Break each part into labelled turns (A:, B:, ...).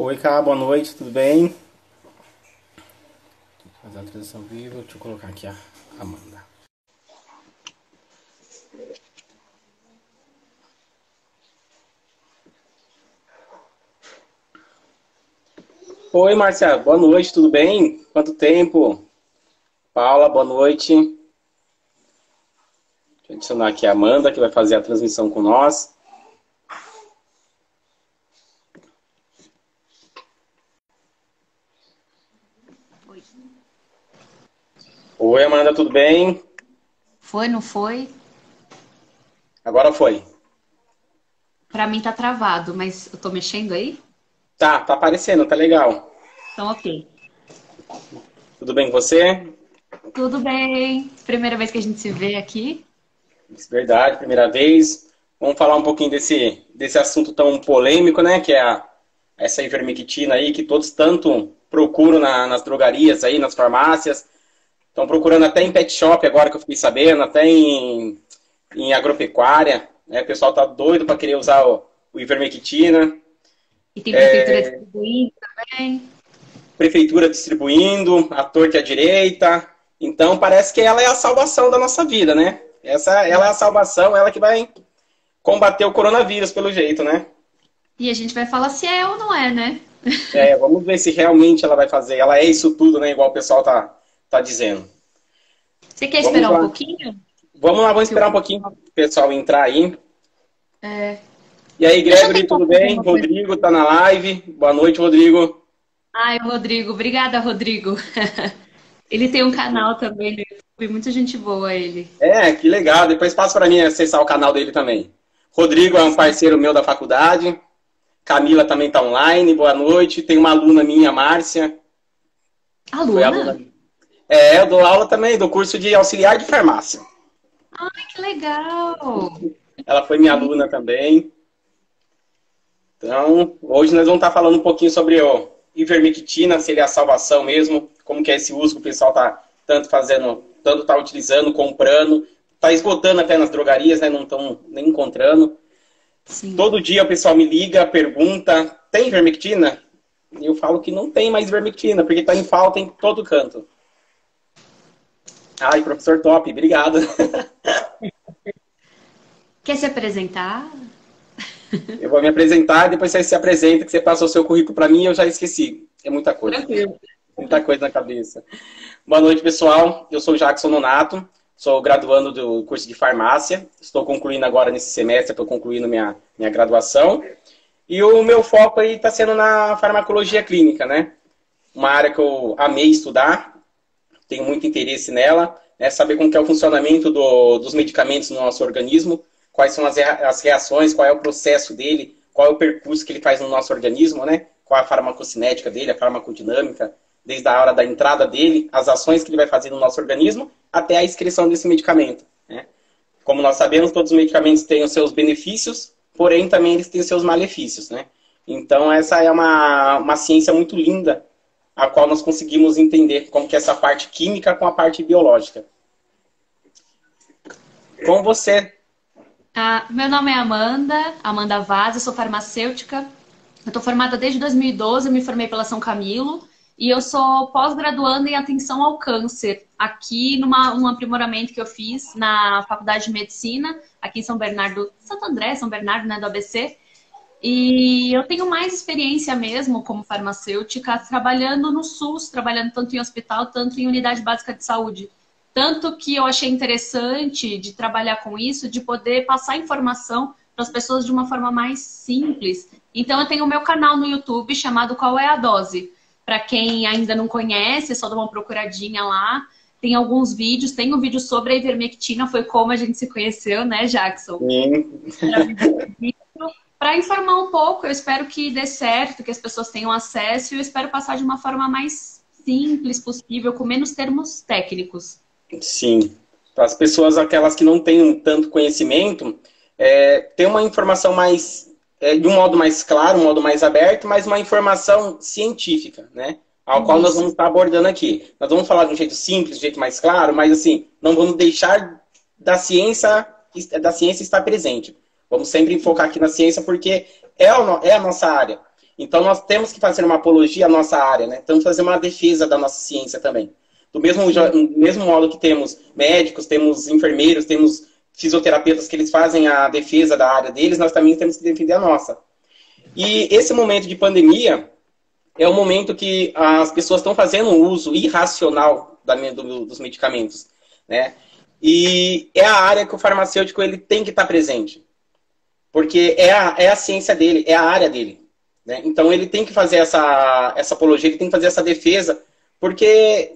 A: Oi, Cá, boa noite, tudo bem? Vou fazer a transmissão ao vivo, deixa eu colocar aqui a Amanda. Oi, Márcia, boa noite, tudo bem? Quanto tempo? Paula, boa noite. Deixa eu adicionar aqui a Amanda, que vai fazer a transmissão com nós.
B: Oi.
A: Oi, Amanda, tudo bem?
B: Foi, não foi?
A: Agora foi.
B: Pra mim tá travado, mas eu tô mexendo aí?
A: Tá aparecendo, tá legal.
B: Então, ok.
A: Tudo bem com você?
B: Tudo bem. Primeira vez que a gente se vê aqui.
A: Verdade, primeira vez. Vamos falar um pouquinho desse assunto tão polêmico, né? Que é essa ivermectina aí, que todos tanto procuram nas drogarias aí, nas farmácias. Estão procurando até em pet shop agora que eu fiquei sabendo, até em agropecuária. Né? O pessoal tá doido para querer usar o ivermectina.
B: E tem prefeitura distribuindo também.
A: Prefeitura distribuindo, a torta e a direita. Então parece que ela é a salvação da nossa vida, né? Ela é a salvação, ela que vai combater o coronavírus, pelo jeito, né?
B: E a gente vai falar se é ou não é, né?
A: Vamos ver se realmente ela vai fazer. Ela é isso tudo, né? Igual o pessoal tá dizendo.
B: Você quer
A: Vamos
B: esperar um
A: lá.
B: pouquinho?
A: Vamos lá, vamos esperar um pouquinho pro pessoal entrar aí.
B: É...
A: E aí,
B: Deixa eu
A: Gregory,
B: tentar
A: tudo
B: fazer
A: bem?
B: uma coisa.
A: Rodrigo tá na live. Boa noite, Rodrigo.
B: Ai, Rodrigo. Obrigada, Rodrigo. Ele tem um canal também no YouTube. Muita gente boa, ele.
A: Que legal. Depois passa para mim acessar o canal dele também. Rodrigo é um parceiro meu da faculdade. Camila também tá online. Boa noite. Tem uma aluna minha, Márcia. Foi
B: Aluna?
A: aluna. Eu dou aula também do curso de auxiliar de farmácia.
B: Ai, que legal.
A: Ela foi minha aluna também. Então, hoje nós vamos estar falando um pouquinho sobre o ivermectina, se ele é a salvação mesmo, como que é esse uso que o pessoal tá tanto fazendo, tanto tá utilizando, comprando, tá esgotando até nas drogarias, né? Não estão nem encontrando.
B: Sim.
A: Todo dia o pessoal me liga, pergunta, tem ivermectina? E eu falo que não tem mais ivermectina, porque tá em falta em todo canto. Ai, professor top, obrigado.
B: Quer se apresentar?
A: Eu vou me apresentar, depois você se apresenta, que você passou o seu currículo para mim e eu já esqueci. É muita coisa.
B: Tranquilo.
A: Muita coisa na cabeça. Boa noite, pessoal. Eu sou o Jackson Nonato, sou graduando do curso de farmácia. Estou concluindo agora nesse semestre, estou concluindo minha graduação. E o meu foco aí está sendo na farmacologia clínica, né? Uma área que eu amei estudar, tenho muito interesse nela, né? Saber como que é o funcionamento dos medicamentos no nosso organismo, quais são as reações, qual é o processo dele, qual é o percurso que ele faz no nosso organismo, né? Qual é a farmacocinética dele, a farmacodinâmica, desde a hora da entrada dele, as ações que ele vai fazer no nosso organismo, até a excreção desse medicamento. Né? Como nós sabemos, todos os medicamentos têm os seus benefícios, porém também eles têm os seus malefícios. Né? Então essa é uma ciência muito linda, a qual nós conseguimos entender como que é essa parte química com a parte biológica. Com você.
B: Meu nome é Amanda Vaz, eu sou farmacêutica. Eu estou formada desde 2012, eu me formei pela São Camilo e eu sou pós-graduanda em atenção ao câncer, aqui num aprimoramento que eu fiz na Faculdade de Medicina, aqui em Santo André, São Bernardo, né, do ABC. E eu tenho mais experiência mesmo como farmacêutica, trabalhando no SUS, trabalhando tanto em hospital, tanto em unidade básica de saúde. Tanto que eu achei interessante de trabalhar com isso, de poder passar informação para as pessoas de uma forma mais simples. Então eu tenho o meu canal no YouTube chamado Qual é a Dose? Para quem ainda não conhece, é só dar uma procuradinha lá. Tem alguns vídeos, tem um vídeo sobre a ivermectina, foi como a gente se conheceu, né, Jackson?
A: Sim.
B: Para informar um pouco, eu espero que dê certo, que as pessoas tenham acesso e eu espero passar de uma forma mais simples possível, com menos termos técnicos.
A: Sim. Para as pessoas, aquelas que não têm tanto conhecimento, ter uma informação mais, de um modo mais claro, um modo mais aberto, mas uma informação científica, né? Ao qual nós vamos estar abordando aqui. Nós vamos falar de um jeito simples, de um jeito mais claro, mas assim, não vamos deixar da ciência estar presente. Vamos sempre focar aqui na ciência, porque é a nossa área. Então, nós temos que fazer uma apologia à nossa área, né? Temos que fazer uma defesa da nossa ciência também. Do mesmo modo que temos médicos, temos enfermeiros, temos fisioterapeutas que eles fazem a defesa da área deles, nós também temos que defender a nossa. E esse momento de pandemia é o momento que as pessoas estão fazendo um uso irracional dos medicamentos, né? E é a área que o farmacêutico ele tem que estar presente. Porque é a ciência dele, é a área dele. Né? Então ele tem que fazer essa apologia, ele tem que fazer essa defesa, porque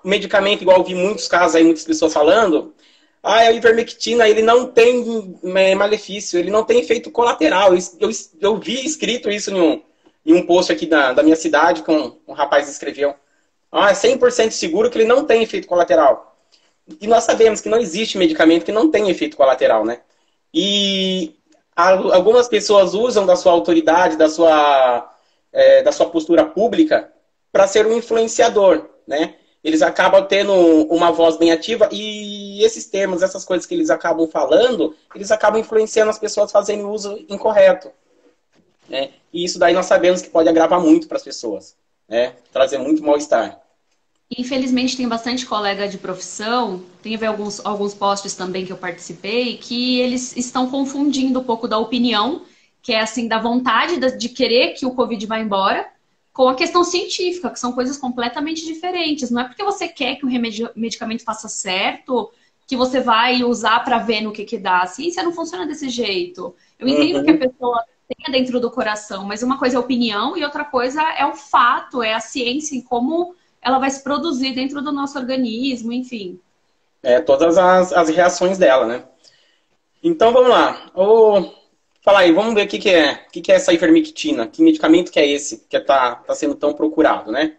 A: o medicamento, igual eu vi muitos casos aí, muitas pessoas falando, a ivermectina, ele não tem malefício, ele não tem efeito colateral. Eu vi escrito isso em um post aqui da minha cidade, que um rapaz escreveu. É 100% seguro que ele não tem efeito colateral. E nós sabemos que não existe medicamento que não tem efeito colateral, né? E algumas pessoas usam da sua autoridade, da sua postura pública, para ser um influenciador, né? Eles acabam tendo uma voz bem ativa e esses termos, essas coisas que eles acabam falando, eles acabam influenciando as pessoas fazendo o uso incorreto. Né? E isso daí nós sabemos que pode agravar muito para as pessoas, né? Trazer muito mal-estar.
B: Infelizmente, tem bastante colega de profissão, tem alguns posts também que eu participei, que eles estão confundindo um pouco da opinião, que é assim, da vontade de querer que o Covid vá embora, com a questão científica, que são coisas completamente diferentes. Não é porque você quer que o medicamento faça certo que você vai usar para ver no que dá. A ciência não funciona desse jeito. Eu entendo que a pessoa tenha dentro do coração, mas uma coisa é a opinião e outra coisa é o fato, é a ciência em como ela vai se produzir dentro do nosso organismo, enfim.
A: Todas as reações dela, né? Então, vamos lá. Fala aí, vamos ver o que é essa ivermectina. Que medicamento que é esse que tá sendo tão procurado, né?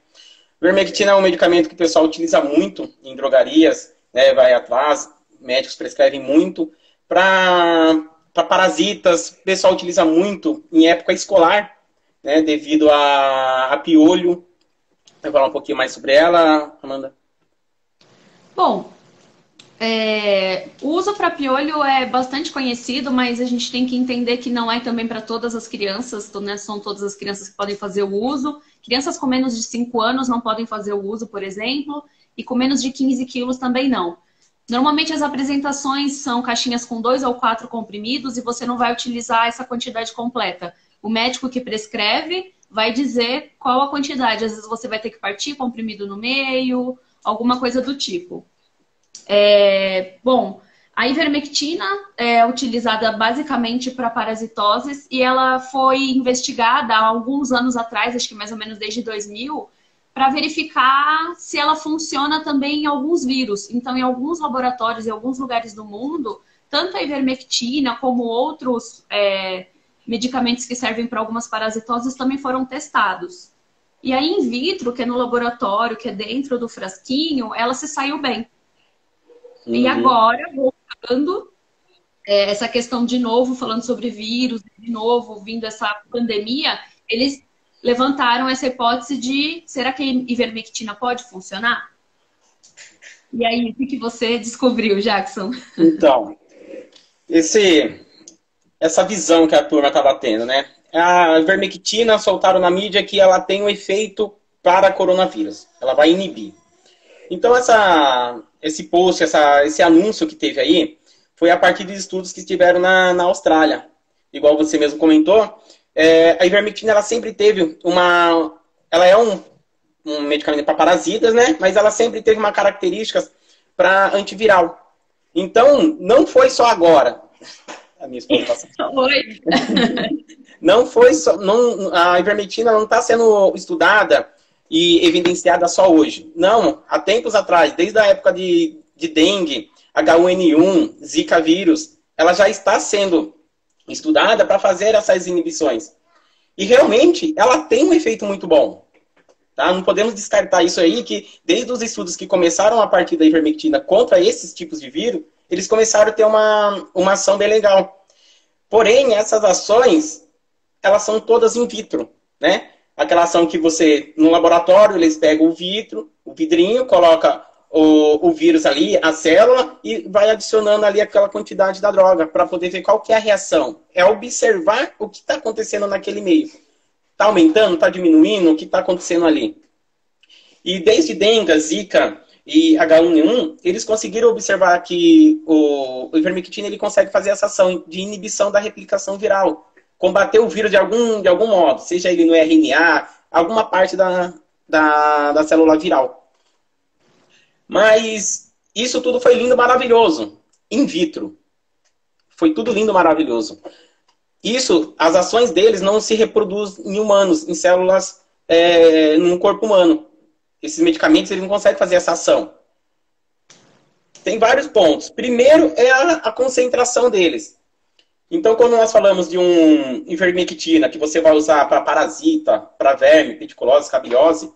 A: Ivermectina é um medicamento que o pessoal utiliza muito em drogarias, né? Vai atrás, médicos prescrevem muito. Para parasitas, o pessoal utiliza muito em época escolar, né? Devido a piolho. Vai falar um pouquinho mais sobre ela, Amanda?
B: Bom, o uso para piolho é bastante conhecido, mas a gente tem que entender que não é também para todas as crianças, né? São todas as crianças que podem fazer o uso. Crianças com menos de 5 anos não podem fazer o uso, por exemplo, e com menos de 15 quilos também não. Normalmente as apresentações são caixinhas com 2 ou 4 comprimidos e você não vai utilizar essa quantidade completa. O médico que prescreve vai dizer qual a quantidade. Às vezes você vai ter que partir comprimido no meio, alguma coisa do tipo. Bom, a ivermectina é utilizada basicamente para parasitoses e ela foi investigada há alguns anos atrás, acho que mais ou menos desde 2000, para verificar se ela funciona também em alguns vírus. Então, em alguns laboratórios, em alguns lugares do mundo, tanto a ivermectina como outros medicamentos que servem para algumas parasitoses também foram testados. E aí, in vitro, que é no laboratório, que é dentro do frasquinho, ela se saiu bem. E agora, voltando, essa questão de novo, falando sobre vírus, de novo, vindo essa pandemia, eles levantaram essa hipótese de, será que a ivermectina pode funcionar? E aí, o que você descobriu, Jackson?
A: Então, essa visão que a turma estava tendo, né? A ivermectina soltaram na mídia que ela tem um efeito para coronavírus. Ela vai inibir. Então, esse post, esse anúncio que teve aí, foi a partir de estudos que estiveram na Austrália. Igual você mesmo comentou, a ivermectina ela sempre teve ela é um medicamento para parasitas, né? Mas ela sempre teve uma característica para antiviral. Então, não foi só agora. A minha esposa passou.
B: Oi.
A: Não foi só. A ivermectina não está sendo estudada e evidenciada só hoje. Não, há tempos atrás, desde a época de dengue, H1N1, Zika vírus, ela já está sendo estudada para fazer essas inibições. E realmente, ela tem um efeito muito bom. Tá? Não podemos descartar isso aí, que desde os estudos que começaram a partir da ivermectina contra esses tipos de vírus, eles começaram a ter uma ação bem legal. Porém, essas ações, elas são todas in vitro, né? Aquela ação que você, no laboratório, eles pegam o vidrinho, coloca o vírus ali, a célula, e vai adicionando ali aquela quantidade da droga, para poder ver qual que é a reação. É observar o que está acontecendo naquele meio. Está aumentando? Está diminuindo? O que está acontecendo ali? E desde dengue, zika e H1N1, eles conseguiram observar que o ivermectina ele consegue fazer essa ação de inibição da replicação viral. Combater o vírus de algum modo, seja ele no RNA, alguma parte da célula viral. Mas isso tudo foi lindo, maravilhoso. In vitro. Foi tudo lindo, maravilhoso. Isso, as ações deles não se reproduzem em humanos, em células no corpo humano. Esses medicamentos eles não conseguem fazer essa ação. Tem vários pontos. Primeiro é a concentração deles. Então, quando nós falamos de um ivermectina que você vai usar para parasita, para verme, pediculose, escabiose,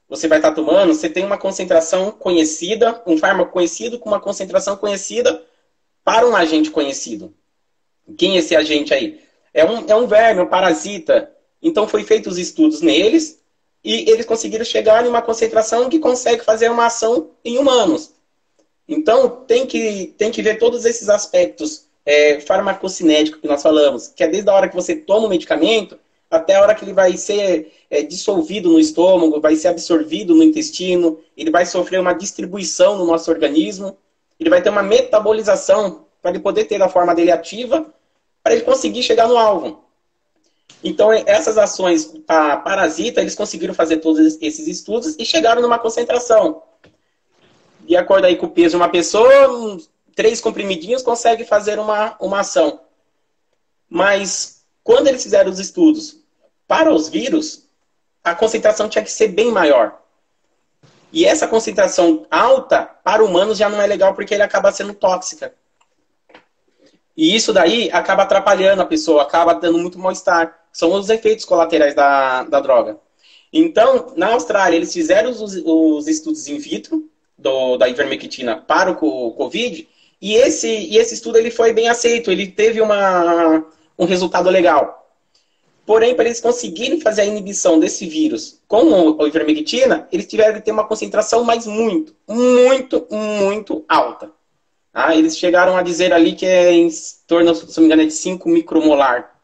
A: você vai estar tomando, você tem uma concentração conhecida, um fármaco conhecido com uma concentração conhecida para um agente conhecido. Quem é esse agente aí? É um verme, um parasita. Então, foi feitos os estudos neles e eles conseguiram chegar em uma concentração que consegue fazer uma ação em humanos. Então, tem que ver todos esses aspectos farmacocinéticos que nós falamos, que é desde a hora que você toma o medicamento até a hora que ele vai ser dissolvido no estômago, vai ser absorvido no intestino, ele vai sofrer uma distribuição no nosso organismo, ele vai ter uma metabolização para ele poder ter a forma dele ativa, para ele conseguir chegar no alvo. Então, essas ações a parasita, eles conseguiram fazer todos esses estudos e chegaram numa concentração. De acordo aí com o peso de uma pessoa, 3 comprimidinhos consegue fazer uma ação. Mas, quando eles fizeram os estudos para os vírus, a concentração tinha que ser bem maior. E essa concentração alta, para humanos, já não é legal porque ele acaba sendo tóxica. E isso daí acaba atrapalhando a pessoa, acaba dando muito mal-estar. São os efeitos colaterais da droga. Então, na Austrália, eles fizeram os estudos in vitro da ivermectina para o Covid, e esse estudo ele foi bem aceito, ele teve um resultado legal. Porém, para eles conseguirem fazer a inibição desse vírus com a ivermectina, eles tiveram que ter uma concentração mais muito, muito, muito alta. Eles chegaram a dizer ali que é em torno, se não me engano, de 5 micromolar.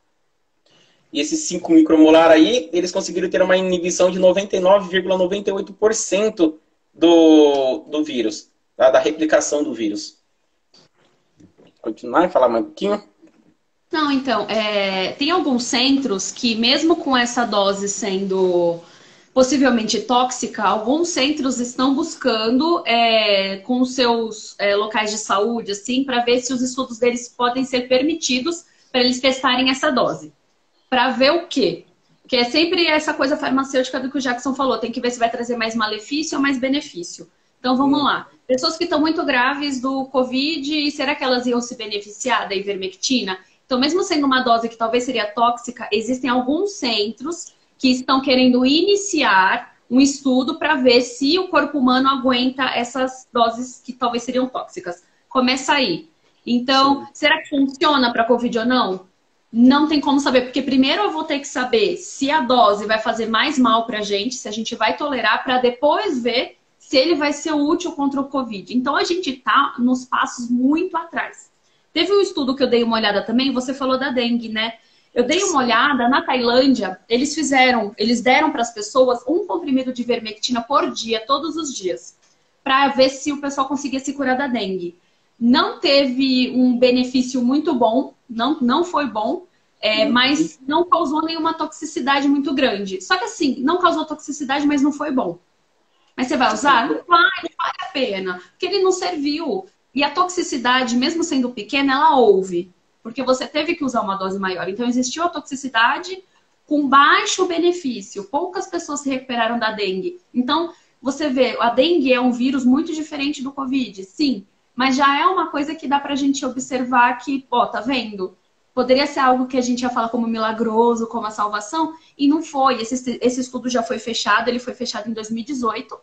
A: E esses 5 micromolar aí, eles conseguiram ter uma inibição de 99,98% do vírus, tá? Da replicação do vírus. Continuar e falar mais um pouquinho?
B: Não, então, tem alguns centros que mesmo com essa dose sendo possivelmente tóxica, alguns centros estão buscando com seus locais de saúde, assim, para ver se os estudos deles podem ser permitidos para eles testarem essa dose. Para ver o quê? Porque é sempre essa coisa farmacêutica do que o Jackson falou, tem que ver se vai trazer mais malefício ou mais benefício. Então vamos lá. Pessoas que estão muito graves do Covid, será que elas iam se beneficiar da ivermectina? Então, mesmo sendo uma dose que talvez seria tóxica, existem alguns centros que estão querendo iniciar um estudo para ver se o corpo humano aguenta essas doses que talvez seriam tóxicas. Começa aí. Então, sim, será que funciona para Covid ou não? Não tem como saber, porque primeiro eu vou ter que saber se a dose vai fazer mais mal para a gente, se a gente vai tolerar, para depois ver se ele vai ser útil contra o Covid. Então, a gente está nos passos muito atrás. Teve um estudo que eu dei uma olhada também, você falou da dengue, né? Eu dei uma olhada, na Tailândia, eles deram para as pessoas um comprimido de ivermectina por dia, todos os dias, para ver se o pessoal conseguia se curar da dengue. Não teve um benefício muito bom, não foi bom, mas não causou nenhuma toxicidade muito grande. Só que assim, não causou toxicidade, mas não foi bom. Mas você vai usar? Não vale a pena, porque ele não serviu. E a toxicidade, mesmo sendo pequena, ela houve. Porque você teve que usar uma dose maior. Então, existiu a toxicidade com baixo benefício. Poucas pessoas se recuperaram da dengue. Então, você vê, a dengue é um vírus muito diferente do Covid, sim. Mas já é uma coisa que dá pra gente observar que, tá vendo? Poderia ser algo que a gente ia falar como milagroso, como a salvação, e não foi. Esse estudo já foi fechado, ele foi fechado em 2018.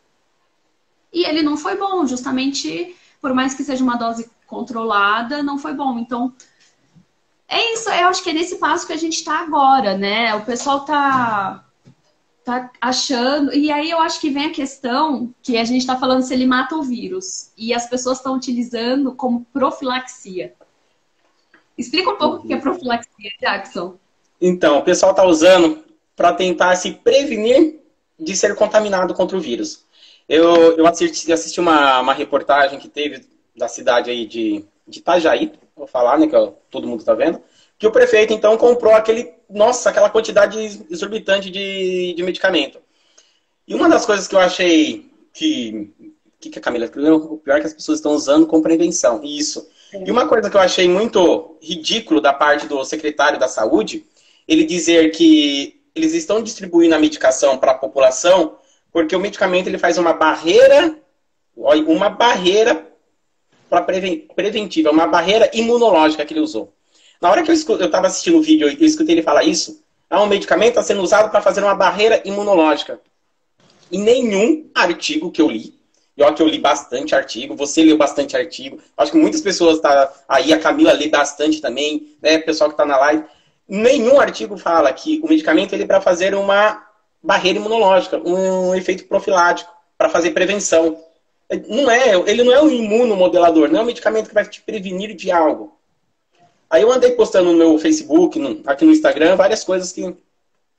B: E ele não foi bom, justamente... Por mais que seja uma dose controlada, não foi bom. Então, é isso. Eu acho que é nesse passo que a gente está agora, né? O pessoal tá achando... E aí eu acho que vem a questão que a gente está falando se ele mata o vírus. E as pessoas estão utilizando como profilaxia. Explica um pouco o que é profilaxia, Jackson.
A: Então, o pessoal está usando para tentar se prevenir de ser contaminado contra o vírus. Eu assisti uma reportagem que teve da cidade aí de Itajaí, vou falar, né, que todo mundo está vendo, que o prefeito, então, comprou aquela quantidade exorbitante de medicamento. E uma das coisas que eu achei que a Camila escreveu, o pior é que as pessoas estão usando com prevenção. Isso. E uma coisa que eu achei muito ridículo da parte do secretário da Saúde, ele dizer que eles estão distribuindo a medicação para a população porque o medicamento ele faz uma barreira preventiva, uma barreira imunológica que ele usou. Na hora que eu estava assistindo o vídeo e eu escutei ele falar isso, um medicamento está sendo usado para fazer uma barreira imunológica. Em nenhum artigo que eu li, e olha que eu li bastante artigo, você leu bastante artigo, acho que muitas pessoas aí, a Camila lê bastante também, né, o pessoal que está na live, nenhum artigo fala que o medicamento ele é para fazer uma barreira imunológica, um efeito profilático, para fazer prevenção. Ele não é um imunomodelador, não é um medicamento que vai te prevenir de algo. Aí eu andei postando no meu Facebook, aqui no Instagram, várias coisas que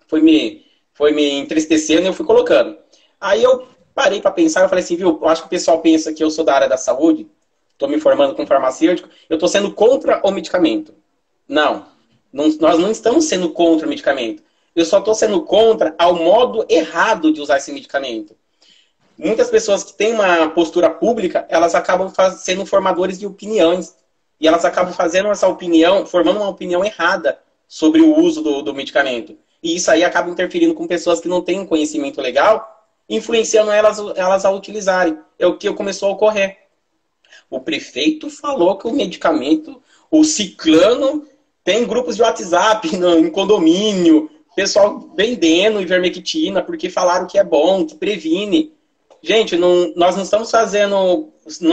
A: foi me entristecendo e eu fui colocando. Aí eu parei para pensar, eu falei assim, viu, eu acho que o pessoal pensa que eu sou da área da saúde, estou me formando como farmacêutico, eu estou sendo contra o medicamento. Não, nós não estamos sendo contra o medicamento. Eu só estou sendo contra ao modo errado de usar esse medicamento. Muitas pessoas que têm uma postura pública, elas acabam sendo formadores de opiniões. E elas acabam fazendo essa opinião, formando uma opinião errada sobre o uso do medicamento. E isso aí acaba interferindo com pessoas que não têm um conhecimento legal, influenciando elas a utilizarem. É o que começou a ocorrer. O prefeito falou que o medicamento, o ciclano, tem grupos de WhatsApp em condomínio, pessoal vendendo ivermectina porque falaram que é bom, que previne. Gente, nós não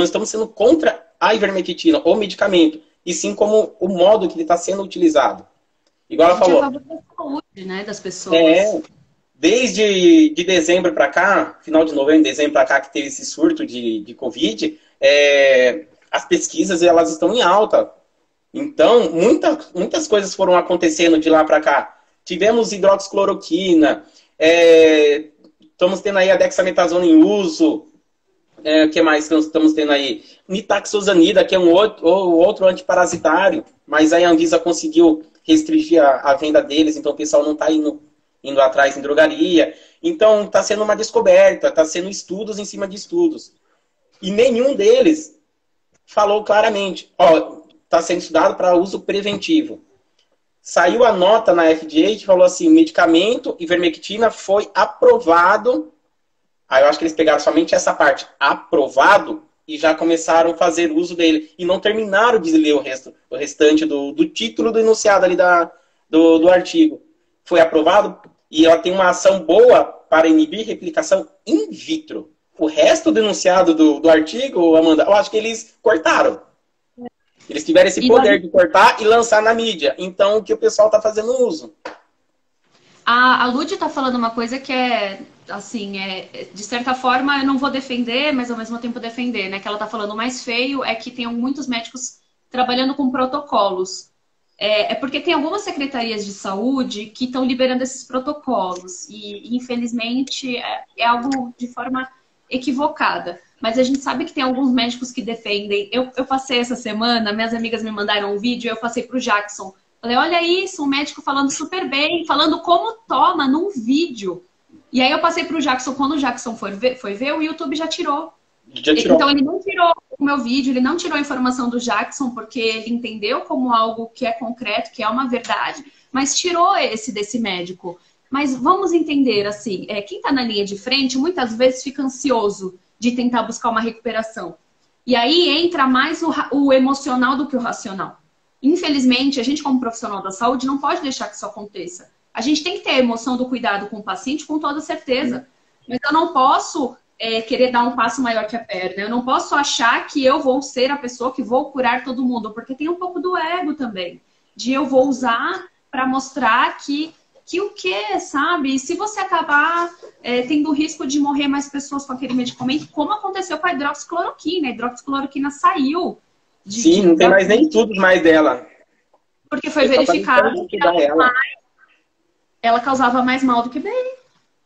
A: estamos sendo contra a ivermectina, o medicamento, e sim como o modo que ele está sendo utilizado. Igual ela falou.
B: A favor da saúde, né, das pessoas.
A: Desde de dezembro para cá, final de novembro, dezembro para cá, que teve esse surto de Covid, as pesquisas elas estão em alta. Então, muitas coisas foram acontecendo de lá para cá. Tivemos hidroxicloroquina, estamos tendo aí a dexametasona em uso, o que mais estamos tendo aí? Nitaxosanida, que é um outro antiparasitário, mas aí a Anvisa conseguiu restringir a venda deles, então o pessoal não está indo atrás em drogaria. Então está sendo uma descoberta, está sendo estudos em cima de estudos. E nenhum deles falou claramente, está sendo estudado para uso preventivo. Saiu a nota na FDA que falou assim, medicamento ivermectina foi aprovado. Aí eu acho que eles pegaram somente essa parte, aprovado, e já começaram a fazer uso dele. E não terminaram de ler o restante do título do enunciado ali do artigo. Foi aprovado e ela tem uma ação boa para inibir replicação in vitro. O resto do enunciado do artigo, Amanda, eu acho que eles cortaram. Eles tiveram esse poder de cortar e lançar na mídia. Então, o que o pessoal está fazendo uso?
B: A Lud está falando uma coisa que assim, de certa forma eu não vou defender, mas ao mesmo tempo defender, né? Que ela está falando, o mais feio é que tem muitos médicos trabalhando com protocolos. Porque tem algumas secretarias de saúde que estão liberando esses protocolos. E infelizmente, é algo de forma equivocada. Mas a gente sabe que tem alguns médicos que defendem. Eu passei essa semana, minhas amigas me mandaram um vídeo, eu passei para o Jackson. Falei, olha isso, um médico falando super bem, falando como toma num vídeo. E aí eu passei para o Jackson, quando o Jackson foi ver, o YouTube já tirou. Então ele não tirou o meu vídeo, ele não tirou a informação do Jackson, porque ele entendeu como algo que é concreto, que é uma verdade, mas tirou desse médico. Mas vamos entender, assim, quem está na linha de frente muitas vezes fica ansioso de tentar buscar uma recuperação. E aí entra mais o emocional do que o racional. Infelizmente, a gente como profissional da saúde não pode deixar que isso aconteça. A gente tem que ter a emoção do cuidado com o paciente com toda certeza. Mas eu não posso querer dar um passo maior que a perna. Eu não posso achar que eu vou ser a pessoa que vou curar todo mundo. Porque tem um pouco do ego também. De eu vou usar para mostrar que o quê, sabe? E se você acabar tendo o risco de morrer mais pessoas com aquele medicamento, como aconteceu com a hidroxicloroquina. A hidroxicloroquina saiu.
A: Sim, não tem mais nem tudo mais dela.
B: Porque foi verificado que ela ela causava mais mal do que bem.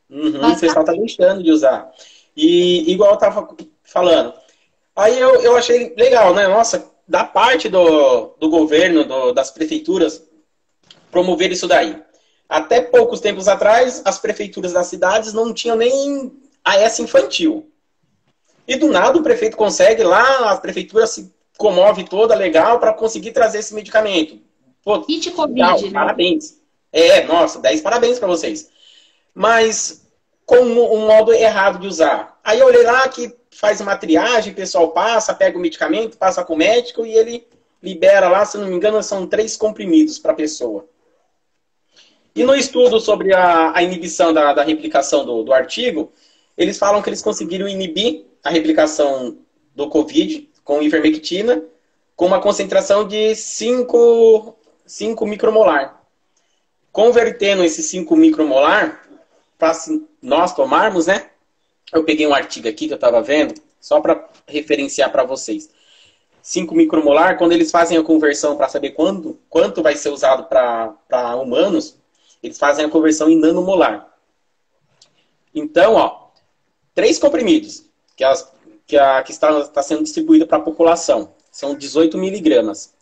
A: Uhum, o pessoal tá deixando de usar. E igual eu tava falando, aí eu achei legal, né? Nossa, da parte do governo, das prefeituras, promover isso daí. Até poucos tempos atrás, as prefeituras das cidades não tinham nem AS infantil. E do nada o prefeito consegue lá, a prefeitura se comove toda legal para conseguir trazer esse medicamento. Pô,
B: Kit
A: legal,
B: Covid, né?
A: parabéns. Nossa, 10 parabéns para vocês. Mas com um modo errado de usar. Aí eu olhei lá que faz uma triagem, o pessoal passa, pega o medicamento, passa com o médico e ele libera lá, se não me engano, são 3 comprimidos para a pessoa. E no estudo sobre a inibição da replicação do artigo, eles falam que eles conseguiram inibir a replicação do Covid com ivermectina com uma concentração de 5 micromolar. Convertendo esses 5 micromolar, para nós tomarmos, né? Eu peguei um artigo aqui que eu estava vendo, só para referenciar para vocês. 5 micromolar, quando eles fazem a conversão para saber quanto vai ser usado para humanos, eles fazem a conversão em nanomolar. Então, ó, 3 comprimidos que está sendo distribuída para a população. São 18 miligramas.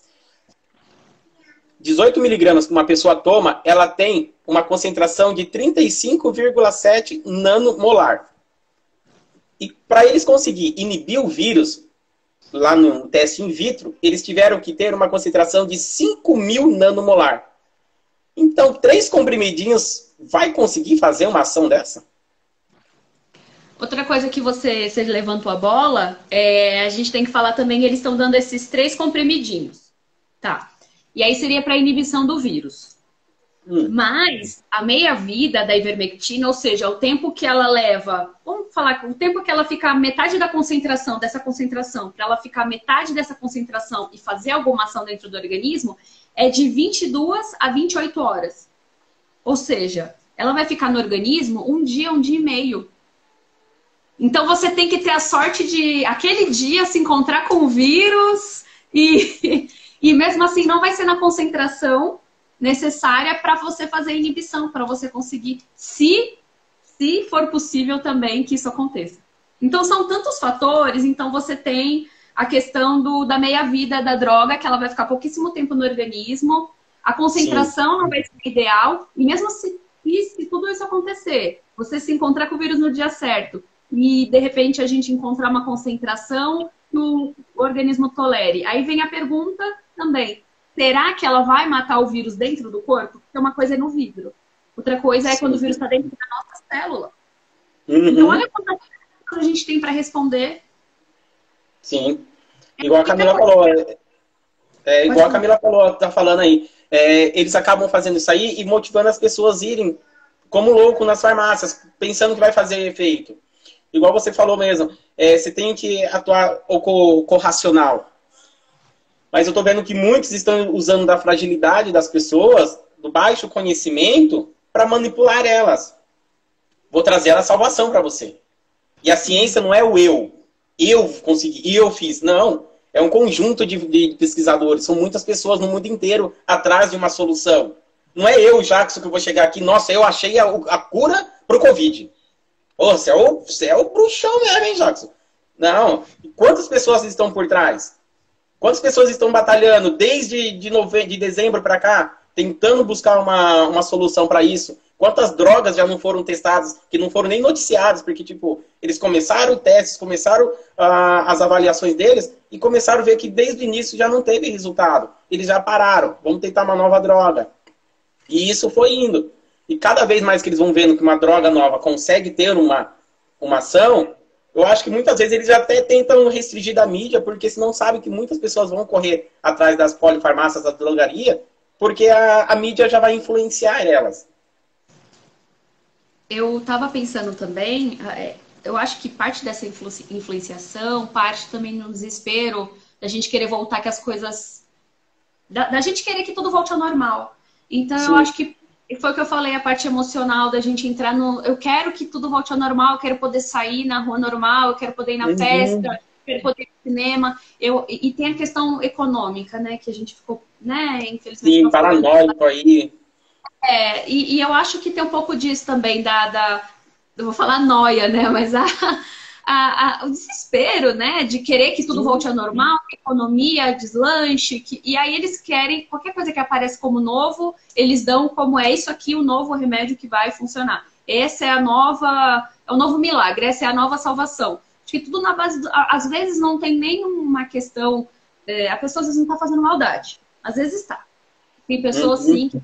A: 18 miligramas que uma pessoa toma, ela tem uma concentração de 35,7 nanomolar. E para eles conseguir inibir o vírus, lá no teste in vitro, eles tiveram que ter uma concentração de 5.000 nanomolar. Então, 3 comprimidinhos vai conseguir fazer uma ação dessa?
B: Outra coisa que você levantou a bola, a gente tem que falar também, eles estão dando esses 3 comprimidinhos. Tá. E aí seria para inibição do vírus. Mas a meia-vida da ivermectina, ou seja, o tempo que ela leva, vamos falar, o tempo que ela fica metade da concentração, dessa concentração, para ela ficar metade dessa concentração e fazer alguma ação dentro do organismo, é de 22 a 28 horas. Ou seja, ela vai ficar no organismo um dia e meio. Então você tem que ter a sorte de, aquele dia, se encontrar com o vírus e mesmo assim não vai ser na concentração necessária para você fazer a inibição, para você conseguir, se for possível também que isso aconteça. Então são tantos fatores, então você tem a questão da meia-vida da droga, que ela vai ficar pouquíssimo tempo no organismo, a concentração não vai ser ideal, e mesmo se tudo isso acontecer, você se encontrar com o vírus no dia certo, e de repente a gente encontrar uma concentração que o organismo tolere. Aí vem a pergunta também, será que ela vai matar o vírus dentro do corpo? Porque uma coisa é no vidro, outra coisa é quando o vírus está dentro da nossa célula. Então olha quantas coisas a gente tem para responder.
A: Sim. Igual a Camila falou. Igual a Camila falou, tá falando aí. Eles acabam fazendo isso aí e motivando as pessoas a irem como louco nas farmácias, pensando que vai fazer efeito. Igual você falou mesmo, você tem que atuar corracional. Mas eu tô vendo que muitos estão usando da fragilidade das pessoas, do baixo conhecimento, para manipular elas. Vou trazer a salvação para você. E a ciência não é o eu consegui, eu fiz. Não, é um conjunto de pesquisadores. São muitas pessoas no mundo inteiro atrás de uma solução. Não é eu, Jackson, que vou chegar aqui. Nossa, eu achei a cura pro Covid. Ô, você é o bruxão mesmo, hein, Jackson? Não. E quantas pessoas estão por trás? Quantas pessoas estão batalhando desde de dezembro para cá, tentando buscar uma solução para isso? Quantas drogas já não foram testadas, que não foram nem noticiadas, porque, tipo, eles começaram testes, começaram as avaliações deles e começaram a ver que desde o início já não teve resultado. Eles já pararam, vamos tentar uma nova droga. E isso foi indo. E cada vez mais que eles vão vendo que uma droga nova consegue ter uma ação, eu acho que muitas vezes eles até tentam restringir da mídia, porque senão sabem que muitas pessoas vão correr atrás das polifarmácias, da drogaria, porque a mídia já vai influenciar elas.
B: Eu estava pensando também, eu acho que parte dessa influenciação, parte também no desespero, da gente querer voltar que as coisas... Da gente querer que tudo volte ao normal. Então, eu acho que foi o que eu falei, a parte emocional da gente entrar no... Eu quero que tudo volte ao normal, eu quero poder sair na rua normal, eu quero poder ir na festa, eu quero poder ir no cinema. E tem a questão econômica, né? Que a gente ficou, né? Infelizmente...
A: Sim, paranoico aí.
B: E eu acho que tem um pouco disso também, eu vou falar noia, né? Mas o desespero, né? De querer que tudo volte ao normal, que a economia deslanche, e aí eles querem, qualquer coisa que aparece como novo, eles dão como é isso aqui, o novo remédio que vai funcionar. Essa é é o novo milagre, essa é a nova salvação. Acho que tudo na base, às vezes não tem nenhuma questão, a pessoa às vezes não está fazendo maldade, às vezes está. Tem pessoas sim que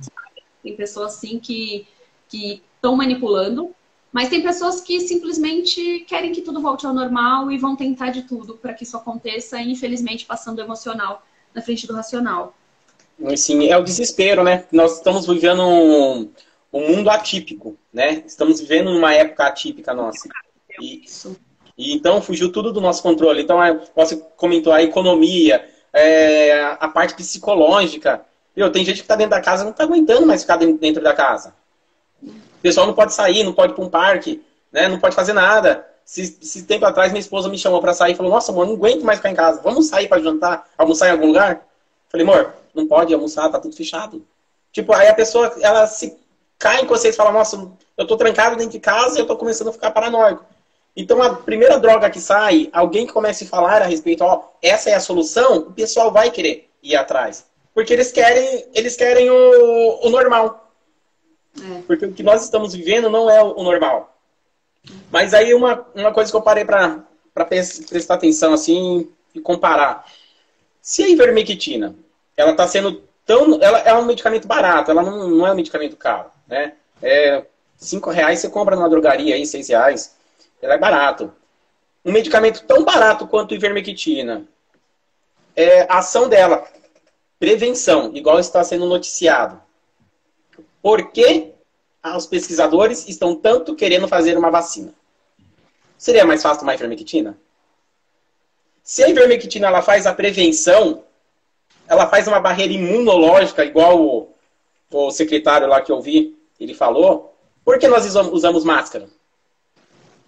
B: tem pessoas sim que estão manipulando, mas tem pessoas que simplesmente querem que tudo volte ao normal e vão tentar de tudo para que isso aconteça, e infelizmente passando o emocional na frente do racional.
A: Sim, é o desespero, né? Nós estamos vivendo um mundo atípico, né? Estamos vivendo uma época atípica nossa. E então fugiu tudo do nosso controle. Então, você comentou a economia, a parte psicológica. Tem gente que está dentro da casa e não está aguentando mais ficar dentro da casa. O pessoal não pode sair, não pode ir para um parque, né? Não pode fazer nada. Esse tempo atrás, minha esposa me chamou para sair e falou: nossa, amor, não aguento mais ficar em casa. Vamos sair para jantar, almoçar em algum lugar? Falei: amor, não pode almoçar, tá tudo fechado. Tipo, aí a pessoa, ela se cai em vocês e fala: nossa, eu tô trancado dentro de casa e eu tô começando a ficar paranoico. Então, a primeira droga que sai, alguém que comece a falar a respeito, essa é a solução, o pessoal vai querer ir atrás. Porque eles querem o normal. Porque o que nós estamos vivendo não é o normal. Mas aí uma coisa que eu parei para prestar atenção assim e comparar. Se a ivermectina, ela está sendo ela é um medicamento barato, ela não é um medicamento caro, né? R$5 você compra numa drogaria aí, R$6. Ela é barato. Um medicamento tão barato quanto a ivermectina, a ação dela, prevenção, igual está sendo noticiado. Por que os pesquisadores estão tanto querendo fazer uma vacina? Seria mais fácil tomar ivermectina? Se a ivermectina ela faz a prevenção, ela faz uma barreira imunológica, igual o secretário lá que eu vi, ele falou, por que nós usamos máscara?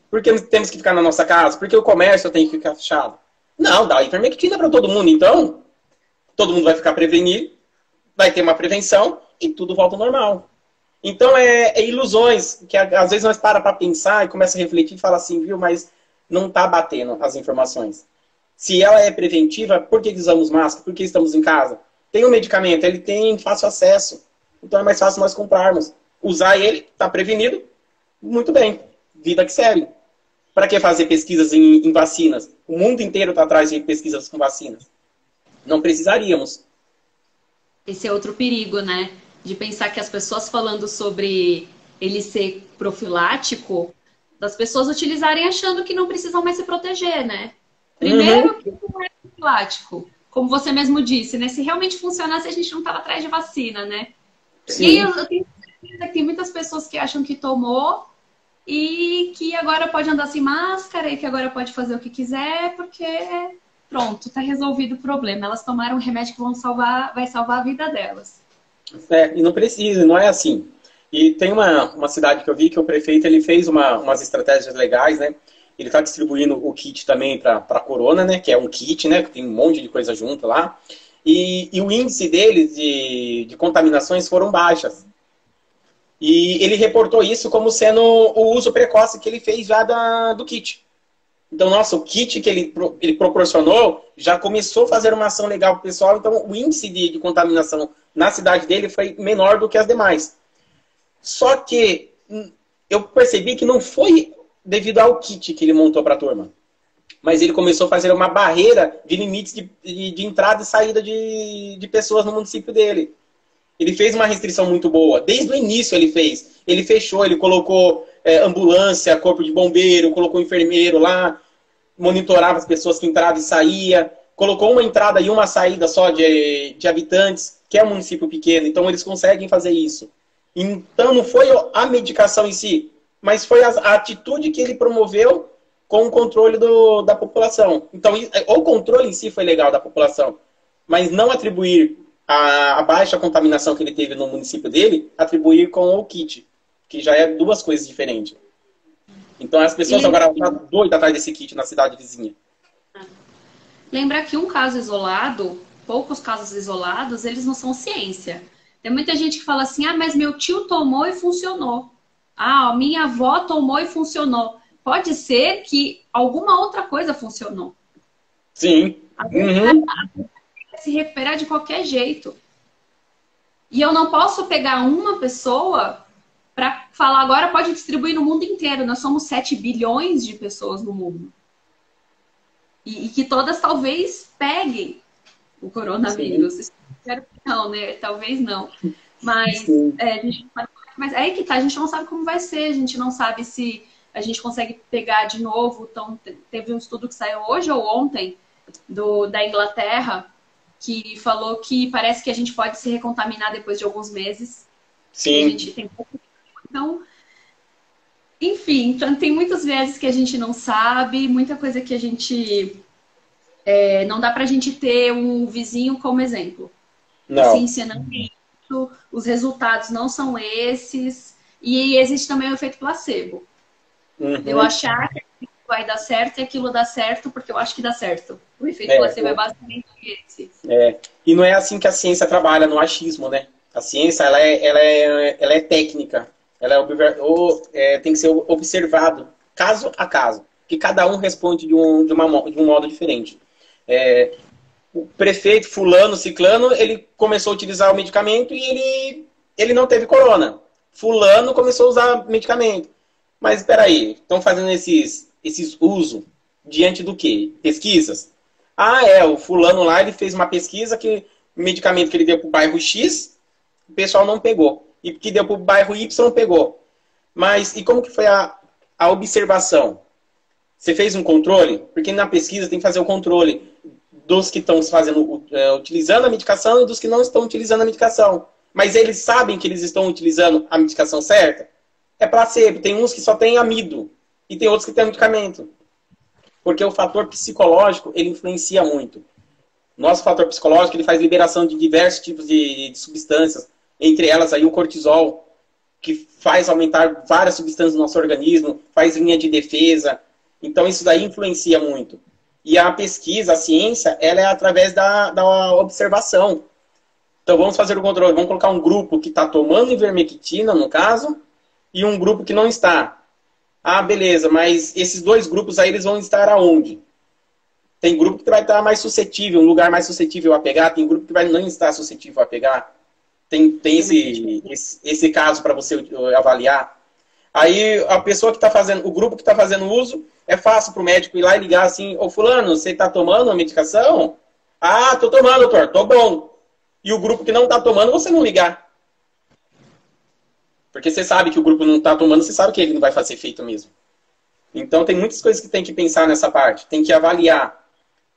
A: Por que temos que ficar na nossa casa? Por que o comércio tem que ficar fechado? Não, dá ivermectina para todo mundo, então todo mundo vai ficar prevenido, vai ter uma prevenção e tudo volta ao normal. Então, ilusões, que às vezes nós para pensar e começa a refletir e fala assim, viu, mas não está batendo as informações. Se ela é preventiva, por que usamos máscara? Por que estamos em casa? Tem um medicamento, ele tem fácil acesso. Então é mais fácil nós comprarmos. Usar ele, está prevenido, muito bem. Vida que segue. Para que fazer pesquisas em vacinas? O mundo inteiro está atrás de pesquisas com vacinas. Não precisaríamos.
B: Esse é outro perigo, né? De pensar que as pessoas falando sobre ele ser profilático, das pessoas utilizarem achando que não precisam mais se proteger, né? Primeiro, que não é profilático. Como você mesmo disse, né? Se realmente funcionasse, a gente não estava atrás de vacina, né? Sim. E aí eu tenho certeza que tem muitas pessoas que acham que tomou e que agora pode andar sem máscara e que agora pode fazer o que quiser, porque pronto, está resolvido o problema. Elas tomaram um remédio que vai salvar a vida delas.
A: E não precisa, não é assim. E tem uma cidade que eu vi que o prefeito ele fez umas estratégias legais, né? Ele está distribuindo o kit também para corona, né? Que é um kit, né? Que tem um monte de coisa junto lá. E o índice deles de contaminações foram baixas. E ele reportou isso como sendo o uso precoce que ele fez já do kit. Então, nossa, o kit que ele proporcionou já começou a fazer uma ação legal para o pessoal. Então, o índice de contaminação na cidade dele foi menor do que as demais. Só que eu percebi que não foi devido ao kit que ele montou para a turma. Mas ele começou a fazer uma barreira de limites de entrada e saída de pessoas no município dele. Ele fez uma restrição muito boa. Desde o início ele fez. Ele fechou, ele colocou ambulância, corpo de bombeiro, colocou enfermeiro lá, monitorava as pessoas que entravam e saíam, colocou uma entrada e uma saída só de habitantes, que é um município pequeno, então eles conseguem fazer isso. Então não foi a medicação em si, mas foi a atitude que ele promoveu com o controle da população. Então o controle em si foi legal da população, mas não atribuir a baixa contaminação que ele teve no município dele, atribuir com o kit, que já é duas coisas diferentes. Então as pessoas agora estão doidas atrás desse kit na cidade vizinha.
B: Lembrar que um caso isolado, poucos casos isolados, eles não são ciência. Tem muita gente que fala assim, ah, mas meu tio tomou e funcionou. Ah, minha avó tomou e funcionou. Pode ser que alguma outra coisa funcionou.
A: Sim.
B: A pessoa
A: Uhum.
B: vai se recuperar de qualquer jeito. E eu não posso pegar uma pessoa para falar agora pode distribuir no mundo inteiro. Nós somos 7 bilhões de pessoas no mundo. E que todas talvez peguem o
A: Sim.
B: coronavírus. Espero que não, né? Talvez não. Mas,
A: Sim.
B: mas é aí que tá, a gente não sabe como vai ser, a gente não sabe se a gente consegue pegar de novo. Então, teve um estudo que saiu hoje ou ontem da Inglaterra que falou que parece que a gente pode se recontaminar depois de alguns meses. E a
A: Sim.
B: gente tem pouco. Então, enfim, então tem muitas vezes que a gente não sabe, muita coisa que a gente. Não dá pra gente ter um vizinho como exemplo. A
A: Não.
B: ciência não é isso, os resultados não são esses, e existe também o efeito placebo. Eu
A: Uhum.
B: achar que aquilo vai dar certo e aquilo dá certo porque eu acho que dá certo. O efeito
A: É,
B: placebo é basicamente esse.
A: e não é assim que a ciência trabalha, no achismo, né? A ciência, ela é técnica. Ela tem que ser observado, caso a caso. Que cada um responde de um modo diferente. É, o prefeito fulano, ciclano, ele começou a utilizar o medicamento e ele não teve corona. Fulano começou a usar medicamento. Mas espera aí, estão fazendo esses uso diante do quê? Pesquisas? Ah, o fulano lá, ele fez uma pesquisa que o medicamento que ele deu para o bairro X, o pessoal não pegou. E que deu para o bairro Y, pegou. Mas, e como que foi a observação? Você fez um controle? Porque na pesquisa tem que fazer o controle dos que estão utilizando a medicação e dos que não estão utilizando a medicação. Mas eles sabem que eles estão utilizando a medicação certa? É placebo. Tem uns que só tem amido e tem outros que tem medicamento. Porque o fator psicológico, ele influencia muito. Nosso fator psicológico, ele faz liberação de diversos tipos de substâncias, entre elas aí o cortisol, que faz aumentar várias substâncias do nosso organismo, faz linha de defesa. Então, isso daí influencia muito. E a pesquisa, a ciência, ela é através da observação. Então, vamos fazer o controle. Vamos colocar um grupo que está tomando ivermectina, no caso, e um grupo que não está. Ah, beleza, mas esses dois grupos aí, eles vão estar aonde? Tem grupo que vai estar mais suscetível, um lugar mais suscetível a pegar, tem grupo que vai não estar suscetível a pegar. Tem esse caso para você avaliar. Aí a pessoa que está fazendo, o grupo que está fazendo uso, é fácil para o médico ir lá e ligar assim, ô fulano, você está tomando a medicação? Ah, tô tomando, doutor, tô bom. E o grupo que não está tomando, você não ligar. Porque você sabe que o grupo não está tomando, você sabe que ele não vai fazer efeito mesmo. Então tem muitas coisas que tem que pensar nessa parte, tem que avaliar.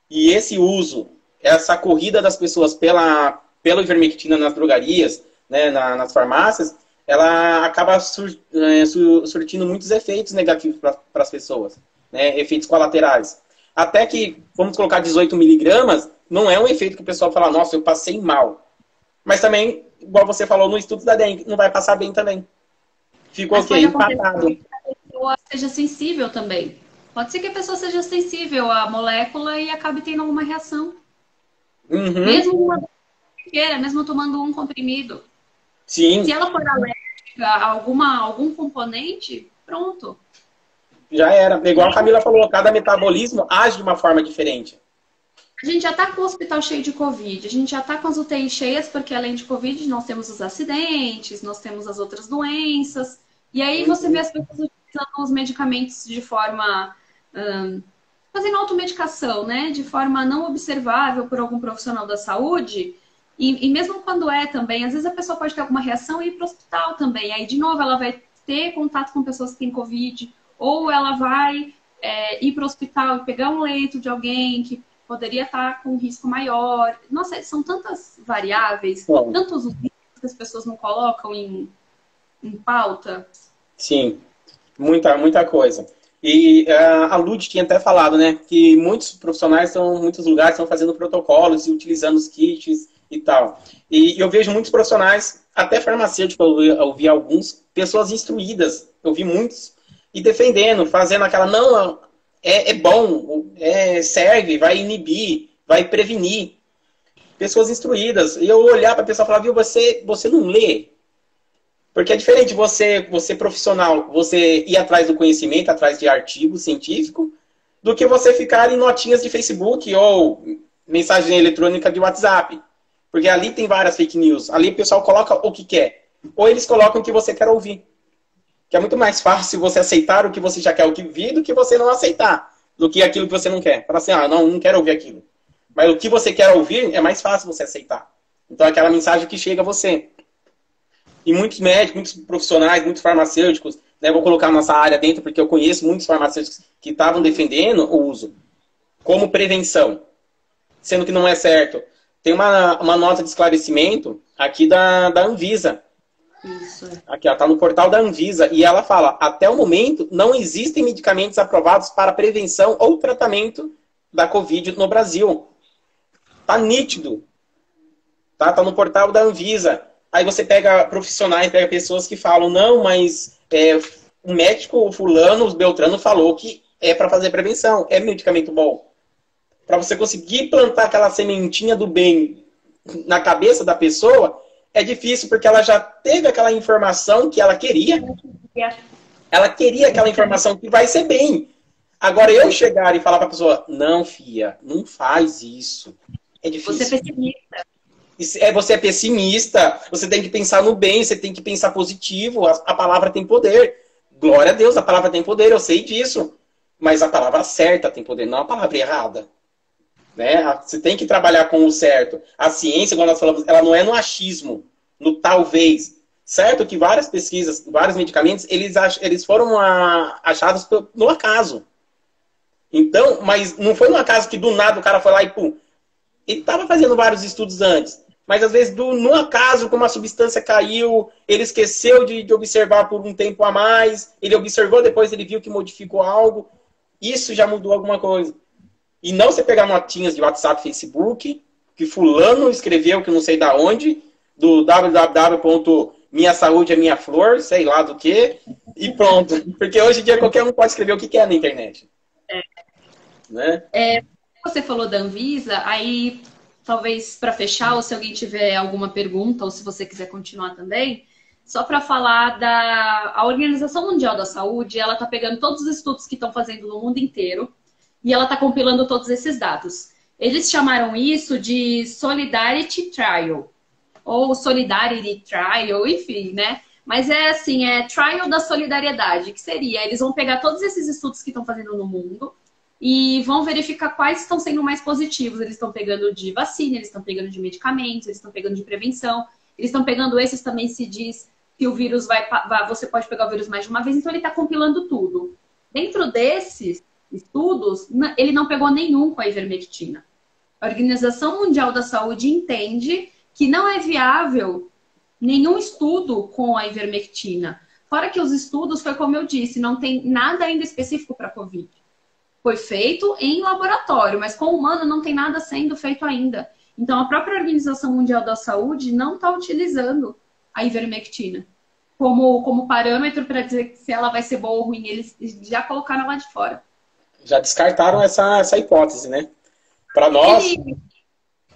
A: E esse uso, essa corrida das pessoas pela ivermectina nas drogarias, né, nas farmácias, ela acaba surtindo muitos efeitos negativos para as pessoas, né, efeitos colaterais. Até que, vamos colocar 18 miligramas, não é um efeito que o pessoal fala, nossa, eu passei mal. Mas também, igual você falou no estudo da dengue, não vai passar bem também. Ficou
B: Mas
A: o quê?
B: pode acontecer
A: Empatado.
B: que a pessoa seja sensível também. Pode ser que a pessoa seja sensível à molécula e acabe tendo alguma reação.
A: Uhum.
B: Mesmo uma pequena, mesmo tomando um comprimido. Se
A: Sim,
B: ela for alérgica a algum componente, pronto.
A: já era. Igual a Camila falou, cada metabolismo age de uma forma diferente.
B: A gente já está com o hospital cheio de Covid, a gente já está com as UTIs cheias, porque além de Covid, nós temos os acidentes, nós temos as outras doenças. E aí você vê
A: Uhum.
B: as pessoas utilizando os medicamentos de forma. Fazendo automedicação, né? De forma não observável por algum profissional da saúde. E mesmo quando é também, às vezes a pessoa pode ter alguma reação e ir para o hospital também. Aí, de novo, ela vai ter contato com pessoas que têm Covid, ou ela vai ir para o hospital e pegar um leito de alguém que poderia estar com um risco maior. Nossa, são tantas variáveis,
A: Bom,
B: tantos riscos que as pessoas não colocam em pauta.
A: sim, muita coisa. E a Lud tinha até falado, né, que muitos profissionais muitos lugares estão fazendo protocolos e utilizando os kits e tal. E eu vejo muitos profissionais, até farmacêuticos, eu vi alguns, pessoas instruídas, eu vi muitos, e defendendo, fazendo aquela, não, é bom, serve, vai inibir, vai prevenir. pessoas instruídas. E eu olhar para a pessoa e falar, viu, você não lê. Porque é diferente você profissional, você ir atrás do conhecimento, atrás de artigo científico, do que você ficar em notinhas de Facebook ou mensagem eletrônica de WhatsApp. Porque ali tem várias fake news. Ali o pessoal coloca o que quer. Ou eles colocam o que você quer ouvir. Que é muito mais fácil você aceitar o que você já quer ouvir do que você não aceitar. Do que aquilo que você não quer. Fala assim, não quero ouvir aquilo. Mas o que você quer ouvir é mais fácil você aceitar. Então é aquela mensagem que chega a você. E muitos médicos, muitos profissionais, muitos farmacêuticos, né, vou colocar nossa área dentro, porque eu conheço muitos farmacêuticos que estavam defendendo o uso como prevenção. Sendo que não é certo. Tem uma nota de esclarecimento aqui da Anvisa.
B: Isso.
A: Aqui, está no portal da Anvisa. E ela fala, até o momento, não existem medicamentos aprovados para prevenção ou tratamento da Covid no Brasil. Tá nítido. Tá no portal da Anvisa. Aí você pega profissionais, pega pessoas que falam, não, mas o médico fulano, o Beltrano, falou que é para fazer prevenção. É medicamento bom. Para você conseguir plantar aquela sementinha do bem na cabeça da pessoa, é difícil, porque ela já teve aquela informação que ela queria. Ela queria aquela informação que vai ser bem. Agora, eu chegar e falar para a pessoa, não, filha, não faz isso. É difícil.
B: Você é pessimista.
A: Você é pessimista, você tem que pensar no bem, você tem que pensar positivo. A palavra tem poder. Glória a Deus, a palavra tem poder, eu sei disso. Mas a palavra certa tem poder, não a palavra errada. Né? Você tem que trabalhar com o certo. A ciência, quando nós falamos, ela não é no achismo, no talvez. Certo que várias pesquisas, vários medicamentos, eles foram achados no acaso. Então, mas não foi no acaso que do nada o cara foi lá e pum. Ele estava fazendo vários estudos antes. Mas às vezes, no acaso, como a substância caiu, ele esqueceu de observar por um tempo a mais, ele observou, depois ele viu que modificou algo. Isso já mudou alguma coisa. E não você pegar notinhas de WhatsApp, Facebook, que fulano escreveu que não sei da onde, do www.minhasaudeeminhaflor, sei lá do que, e pronto. Porque hoje em dia qualquer um pode escrever o que quer na internet. Né?
B: Você falou da Anvisa, aí talvez para fechar, ou se alguém tiver alguma pergunta, ou se você quiser continuar também, só para falar a Organização Mundial da Saúde, ela está pegando todos os estudos que estão fazendo no mundo inteiro, e ela está compilando todos esses dados. Eles chamaram isso de Solidarity Trial, ou Solidarity Trial, enfim, né? Mas é assim, Trial da solidariedade, que seria, eles vão pegar todos esses estudos que estão fazendo no mundo e vão verificar quais estão sendo mais positivos. Eles estão pegando de vacina, eles estão pegando de medicamentos, eles estão pegando de prevenção, eles estão pegando esses também, se diz que o vírus você pode pegar o vírus mais de uma vez, então ele está compilando tudo. Dentro desses estudos, ele não pegou nenhum com a ivermectina. A Organização Mundial da Saúde entende que não é viável nenhum estudo com a ivermectina. Fora que os estudos, foi como eu disse, não tem nada ainda específico para a Covid. Foi feito em laboratório, mas com o humano não tem nada sendo feito ainda. Então, a própria Organização Mundial da Saúde não está utilizando a ivermectina como parâmetro para dizer se ela vai ser boa ou ruim. Eles já colocaram lá de fora.
A: Já descartaram essa hipótese, né? Para nós...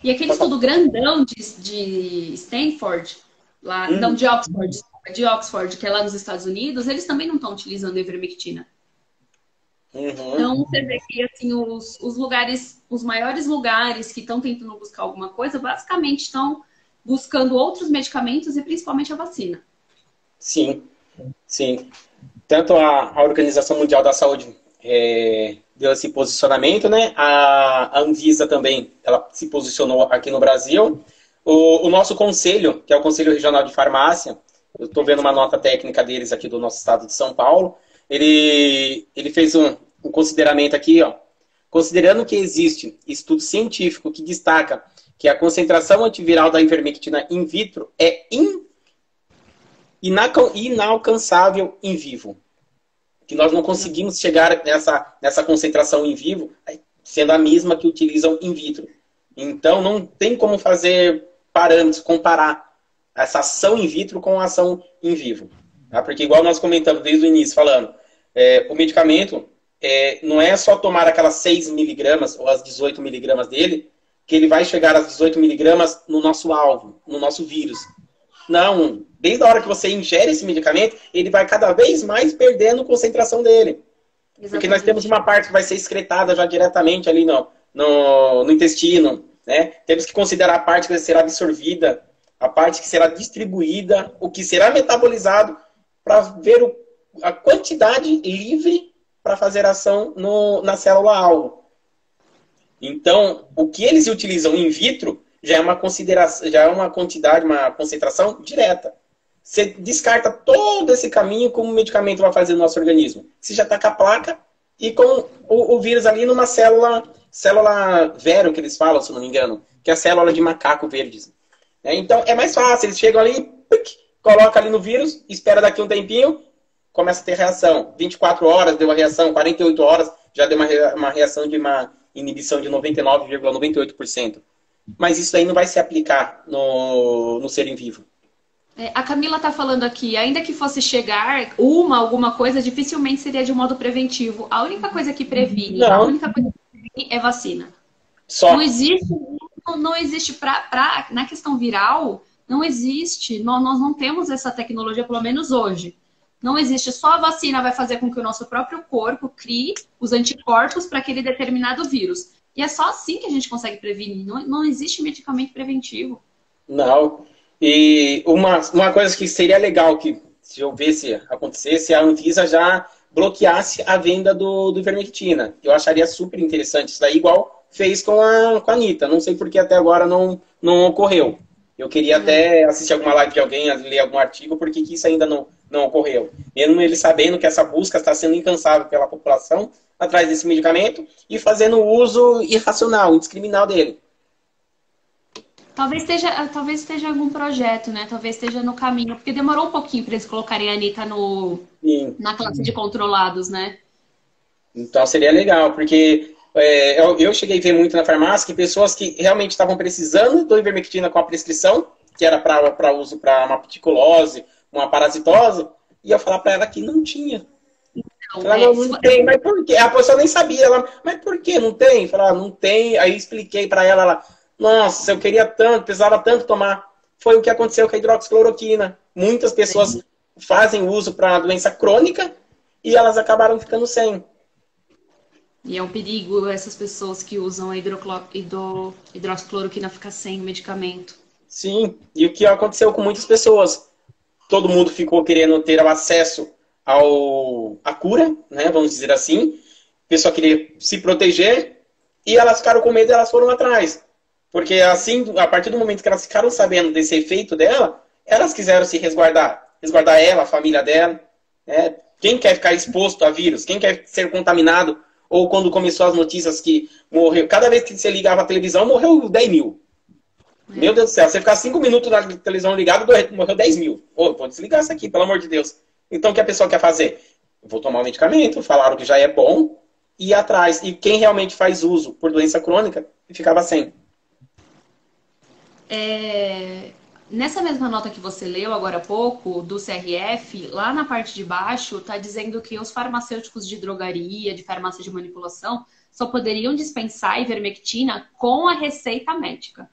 B: E aquele estudo grandão de Stanford, lá, não, de Oxford, que é lá nos Estados Unidos, eles também não estão utilizando a ivermectina. Então, você vê que assim, os lugares, os maiores lugares que estão tentando buscar alguma coisa, basicamente estão buscando outros medicamentos e principalmente a vacina.
A: Sim, sim. Tanto a Organização Mundial da Saúde deu esse posicionamento, né? A Anvisa também, ela se posicionou aqui no Brasil. O nosso conselho, que é o Conselho Regional de Farmácia, eu estou vendo uma nota técnica deles aqui do nosso estado de São Paulo, ele fez um consideramento aqui, ó. Considerando que existe estudo científico que destaca que a concentração antiviral da ivermectina in vitro é inalcançável em vivo. Que nós não conseguimos chegar nessa concentração em vivo, sendo a mesma que utilizam in vitro. Então, não tem como fazer parâmetros, comparar essa ação in vitro com a ação in vivo. Tá? Porque, igual nós comentamos desde o início, falando, o medicamento não é só tomar aquelas 6 miligramas ou as 18 miligramas dele, que ele vai chegar às 18 miligramas no nosso alvo, no nosso vírus. Não, desde a hora que você ingere esse medicamento, ele vai cada vez mais perdendo concentração dele. Exatamente. Porque nós temos uma parte que vai ser excretada já diretamente ali no intestino, né? Temos que considerar a parte que será absorvida, a parte que será distribuída, o que será metabolizado, para ver a quantidade livre para fazer ação na célula-alvo. Então, o que eles utilizam in vitro já é uma consideração, já é uma quantidade, uma concentração direta. Você descarta todo esse caminho como o medicamento vai fazer no nosso organismo. Você já está com a placa e com o vírus ali numa célula vero, que eles falam, se não me engano, que é a célula de macaco verdes. Então, é mais fácil. Eles chegam ali, coloca ali no vírus, espera daqui um tempinho, começa a ter reação. 24 horas deu a reação, 48 horas já deu uma reação de uma inibição de 99,98%. Mas isso aí não vai se aplicar no ser em vivo.
B: A Camila está falando aqui, ainda que fosse chegar alguma coisa, dificilmente seria de um modo preventivo. A única coisa que previne, a única coisa que previne é vacina.
A: Só.
B: Não existe na questão viral, não existe, nós não temos essa tecnologia, pelo menos hoje. Não existe, só a vacina vai fazer com que o nosso próprio corpo crie os anticorpos para aquele determinado vírus. E é só assim que a gente consegue prevenir, não existe medicamento preventivo.
A: Não. E uma coisa que seria legal que, se eu visse acontecer, se a Anvisa já bloqueasse a venda do ivermectina. Eu acharia super interessante isso daí, igual fez com a Anitta. Não sei por que até agora não ocorreu. Eu queria até assistir alguma live de alguém, ler algum artigo, porque isso ainda não ocorreu. Mesmo ele sabendo que essa busca está sendo incansável pela população atrás desse medicamento e fazendo uso irracional, indiscriminal dele.
B: Talvez esteja algum projeto, né? Talvez esteja no caminho. Porque demorou um pouquinho para eles colocarem a Anitta na classe de controlados, né?
A: Então seria legal, porque eu cheguei a ver muito na farmácia que pessoas que realmente estavam precisando do ivermectina com a prescrição, que era para uso para uma puticulose, uma parasitose, e eu falar para ela que não tinha. Ela não tem, mas por quê? A pessoa nem sabia. Mas por que não tem? Falar, não tem. Aí expliquei para ela, nossa, eu queria tanto, precisava tanto tomar. Foi o que aconteceu com a hidroxicloroquina. Muitas pessoas fazem uso para doença crônica e elas acabaram ficando sem.
B: E é um perigo essas pessoas que usam a hidroxicloroquina ficar sem o medicamento.
A: Sim, e o que aconteceu com muitas pessoas? Todo mundo ficou querendo ter acesso à cura, né, vamos dizer assim. A pessoa queria se proteger e elas ficaram com medo e elas foram atrás. Porque assim, a partir do momento que elas ficaram sabendo desse efeito dela, elas quiseram se resguardar. Resguardar ela, a família dela. Né? Quem quer ficar exposto a vírus? Quem quer ser contaminado? Ou quando começou as notícias que morreu... Cada vez que você ligava a televisão, morreu 10 mil. Meu Deus do céu, você ficar 5 minutos na televisão ligada, morreu 10 mil. Pô, vou desligar isso aqui, pelo amor de Deus. Então, o que a pessoa quer fazer? Eu vou tomar um medicamento, falaram que já é bom, e ir atrás. E quem realmente faz uso por doença crônica, ficava sem.
B: Nessa mesma nota que você leu agora há pouco, do CRF, lá na parte de baixo, está dizendo que os farmacêuticos de drogaria, de farmácia de manipulação, só poderiam dispensar ivermectina com a receita médica.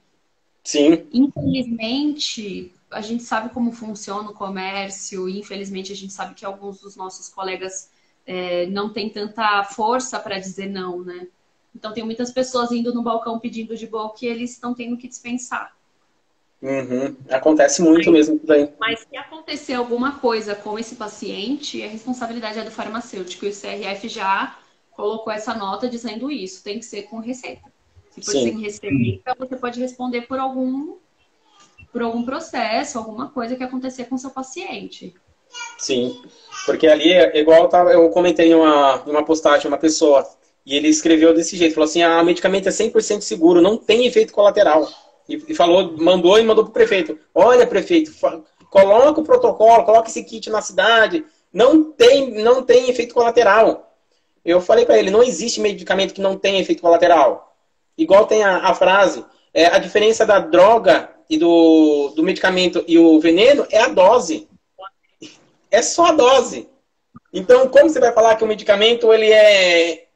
A: Sim.
B: Infelizmente, a gente sabe como funciona o comércio, e infelizmente a gente sabe que alguns dos nossos colegas não têm tanta força para dizer não, né? Então tem muitas pessoas indo no balcão pedindo de boa que eles estão tendo que dispensar.
A: Uhum. Acontece muito mesmo também.
B: Mas se acontecer alguma coisa com esse paciente, a responsabilidade é do farmacêutico. E o CRF já colocou essa nota dizendo isso. Tem que ser com receita. Se for sem receita, você pode responder por algum processo, alguma coisa que acontecer com o seu paciente.
A: Sim, porque ali é igual eu comentei em uma postagem, uma pessoa, e ele escreveu desse jeito, falou assim, o medicamento é 100% seguro, não tem efeito colateral. E mandou pro prefeito. Olha, prefeito, coloca o protocolo, coloca esse kit na cidade. Não tem efeito colateral. Eu falei para ele, não existe medicamento que não tenha efeito colateral. Igual tem a frase, a diferença da droga e do medicamento e o veneno é a dose. É só a dose. Então, como você vai falar que o medicamento ele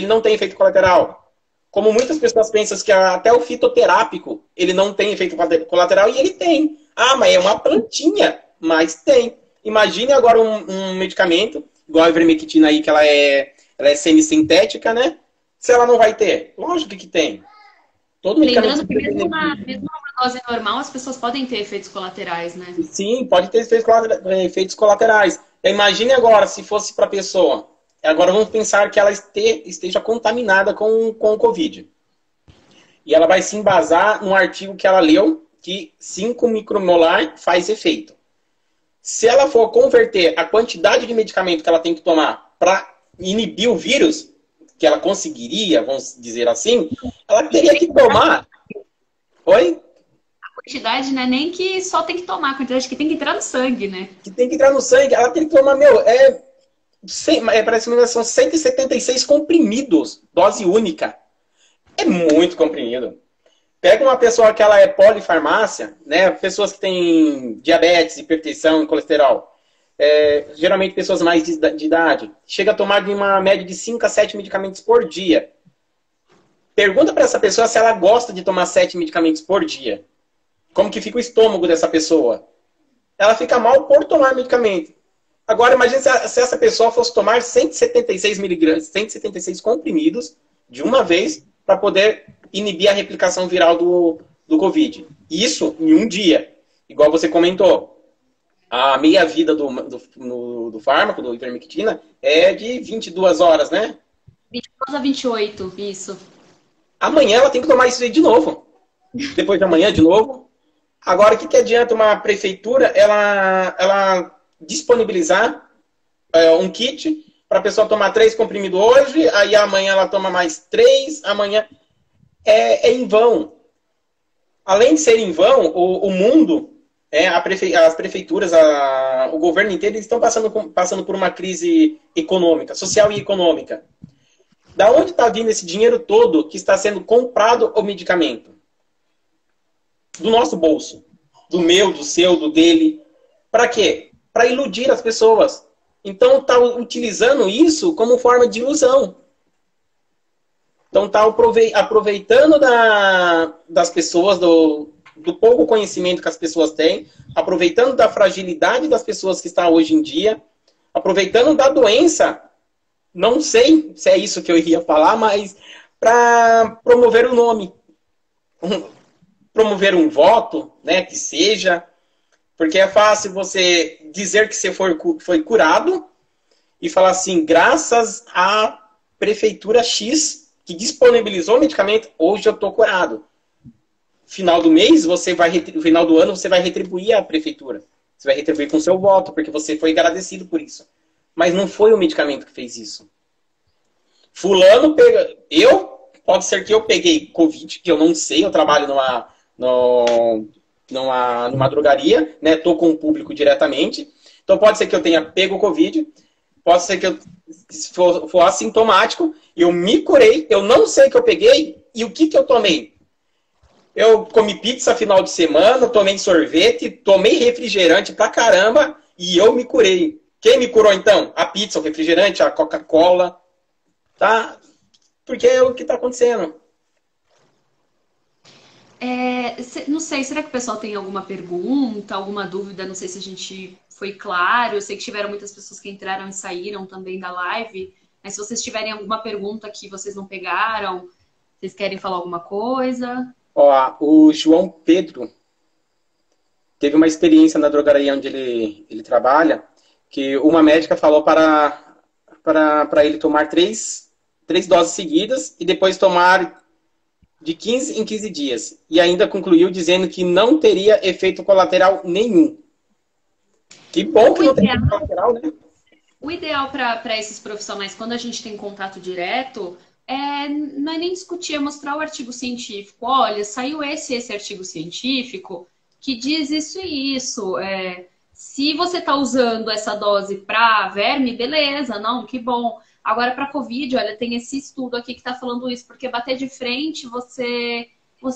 A: não tem efeito colateral? Como muitas pessoas pensam que até o fitoterápico, ele não tem efeito colateral, e ele tem. Ah, mas é uma plantinha, mas tem. Imagine agora um medicamento, igual a ivermectina aí, que ela é semissintética, né? Se ela não vai ter. Lógico que tem. Todo medicamento...
B: Lembrando que mesmo numa dose normal, as pessoas podem ter efeitos colaterais, né?
A: Sim, pode ter efeitos colaterais. Imagine agora, se fosse para a pessoa. Agora vamos pensar que ela esteja contaminada com o Covid. E ela vai se embasar num artigo que ela leu, que 5 micromolar faz efeito. Se ela for converter a quantidade de medicamento que ela tem que tomar para inibir o vírus, que ela conseguiria, vamos dizer assim, ela teria que tomar... Oi?
B: Quantidade, né? Nem que só tem que tomar, a quantidade que tem que entrar no sangue, né?
A: Que tem que entrar no sangue, ela tem que tomar, parece que são 176 comprimidos, dose única. É muito comprimido. Pega uma pessoa que ela é polifarmácia, né? Pessoas que têm diabetes, hipertensão e colesterol. Geralmente pessoas mais de idade. Chega a tomar de uma média de 5 a 7 medicamentos por dia. Pergunta para essa pessoa se ela gosta de tomar 7 medicamentos por dia. Como que fica o estômago dessa pessoa? Ela fica mal por tomar medicamento. Agora, imagine se essa pessoa fosse tomar 176 miligramas, 176 comprimidos de uma vez para poder inibir a replicação viral do Covid. Isso em um dia. Igual você comentou. A meia-vida do fármaco, do ivermectina, é de 22 horas, né?
B: 22 a 28, isso.
A: Amanhã ela tem que tomar isso aí de novo. Depois de amanhã, de novo. Agora, o que adianta uma prefeitura ela disponibilizar um kit para a pessoa tomar 3 comprimidos hoje, aí amanhã ela toma mais 3, amanhã... É em vão. Além de ser em vão, o mundo, as prefeituras, o governo inteiro, eles estão passando por uma crise econômica, social e econômica. Da onde está vindo esse dinheiro todo que está sendo comprado o medicamento? Do nosso bolso. Do meu, do seu, do dele. Para quê? Para iludir as pessoas. Então está utilizando isso como forma de ilusão. Então está aproveitando das pessoas, do pouco conhecimento que as pessoas têm, aproveitando da fragilidade das pessoas que estão hoje em dia, aproveitando da doença, não sei se é isso que eu iria falar, mas para promover o nome. Promover um voto, né, que seja, porque é fácil você dizer que você foi curado e falar assim, graças à prefeitura X que disponibilizou o medicamento, hoje eu estou curado. Final do mês, final do ano, você vai retribuir à prefeitura. Você vai retribuir com o seu voto, porque você foi agradecido por isso. Mas não foi o medicamento que fez isso. Fulano pega... Pode ser que eu peguei Covid, que eu não sei, eu trabalho numa drogaria, né? Tô com o público diretamente. Então pode ser que eu tenha pego Covid, pode ser que eu for assintomático, eu me curei, eu não sei que eu peguei, e o que eu tomei? Eu comi pizza final de semana, tomei sorvete, tomei refrigerante pra caramba, e eu me curei. Quem me curou então? A pizza, o refrigerante, a Coca-Cola, tá? Porque é o que tá acontecendo.
B: Não sei, será que o pessoal tem alguma pergunta, alguma dúvida? Não sei se a gente foi claro. Eu sei que tiveram muitas pessoas que entraram e saíram também da live. Mas se vocês tiverem alguma pergunta que vocês não pegaram, vocês querem falar alguma coisa?
A: Ó, o João Pedro teve uma experiência na drogaria onde ele trabalha, que uma médica falou para ele tomar 3 doses seguidas e depois tomar de 15 em 15 dias. E ainda concluiu dizendo que não teria efeito colateral nenhum. Que bom que não tem efeito colateral, né?
B: O ideal para esses profissionais, quando a gente tem contato direto, não é nem discutir, é mostrar o artigo científico. Olha, saiu esse artigo científico que diz isso e isso. Se você está usando essa dose para verme, beleza, não, que bom. Agora, para Covid, olha, tem esse estudo aqui que está falando isso, porque bater de frente, você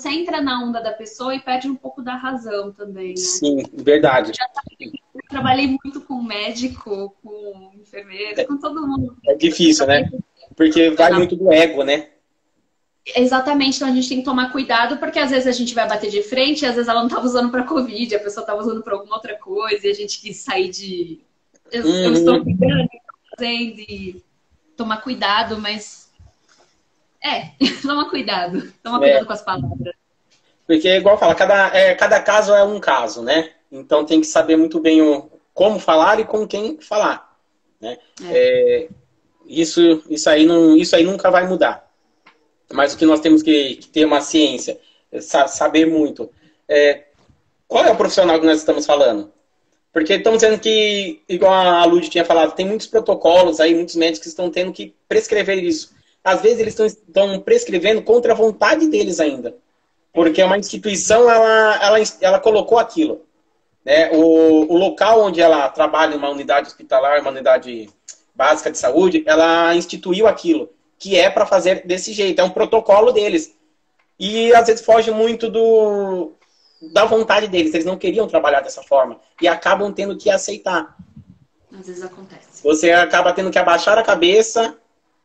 B: entra na onda da pessoa e perde um pouco da razão também, né?
A: Sim, verdade.
B: Eu trabalhei muito com médico, com enfermeiro, com todo mundo.
A: É difícil, né? Porque vai muito do ego, né?
B: Exatamente, então a gente tem que tomar cuidado, porque às vezes a gente vai bater de frente e às vezes ela não estava usando para Covid, a pessoa estava usando para alguma outra coisa e a gente quis sair de. Eu estou cuidando, fazendo e tomar cuidado, mas. Toma cuidado com as palavras.
A: Porque, igual fala, cada caso é um caso, né? Então tem que saber muito bem como falar e com quem falar, né? Isso aí nunca vai mudar. Mas o que nós temos que ter uma ciência, saber muito. Qual é o profissional que nós estamos falando? Porque estamos dizendo que, igual a Lud tinha falado, tem muitos protocolos aí, muitos médicos que estão tendo que prescrever isso. Às vezes eles estão prescrevendo contra a vontade deles ainda. Porque uma instituição, ela colocou aquilo. Né? O local onde ela trabalha, uma unidade hospitalar, uma unidade básica de saúde, ela instituiu aquilo, que é para fazer desse jeito. É um protocolo deles. E às vezes foge muito da vontade deles. Eles não queriam trabalhar dessa forma. E acabam tendo que aceitar.
B: Às vezes acontece.
A: Você acaba tendo que abaixar a cabeça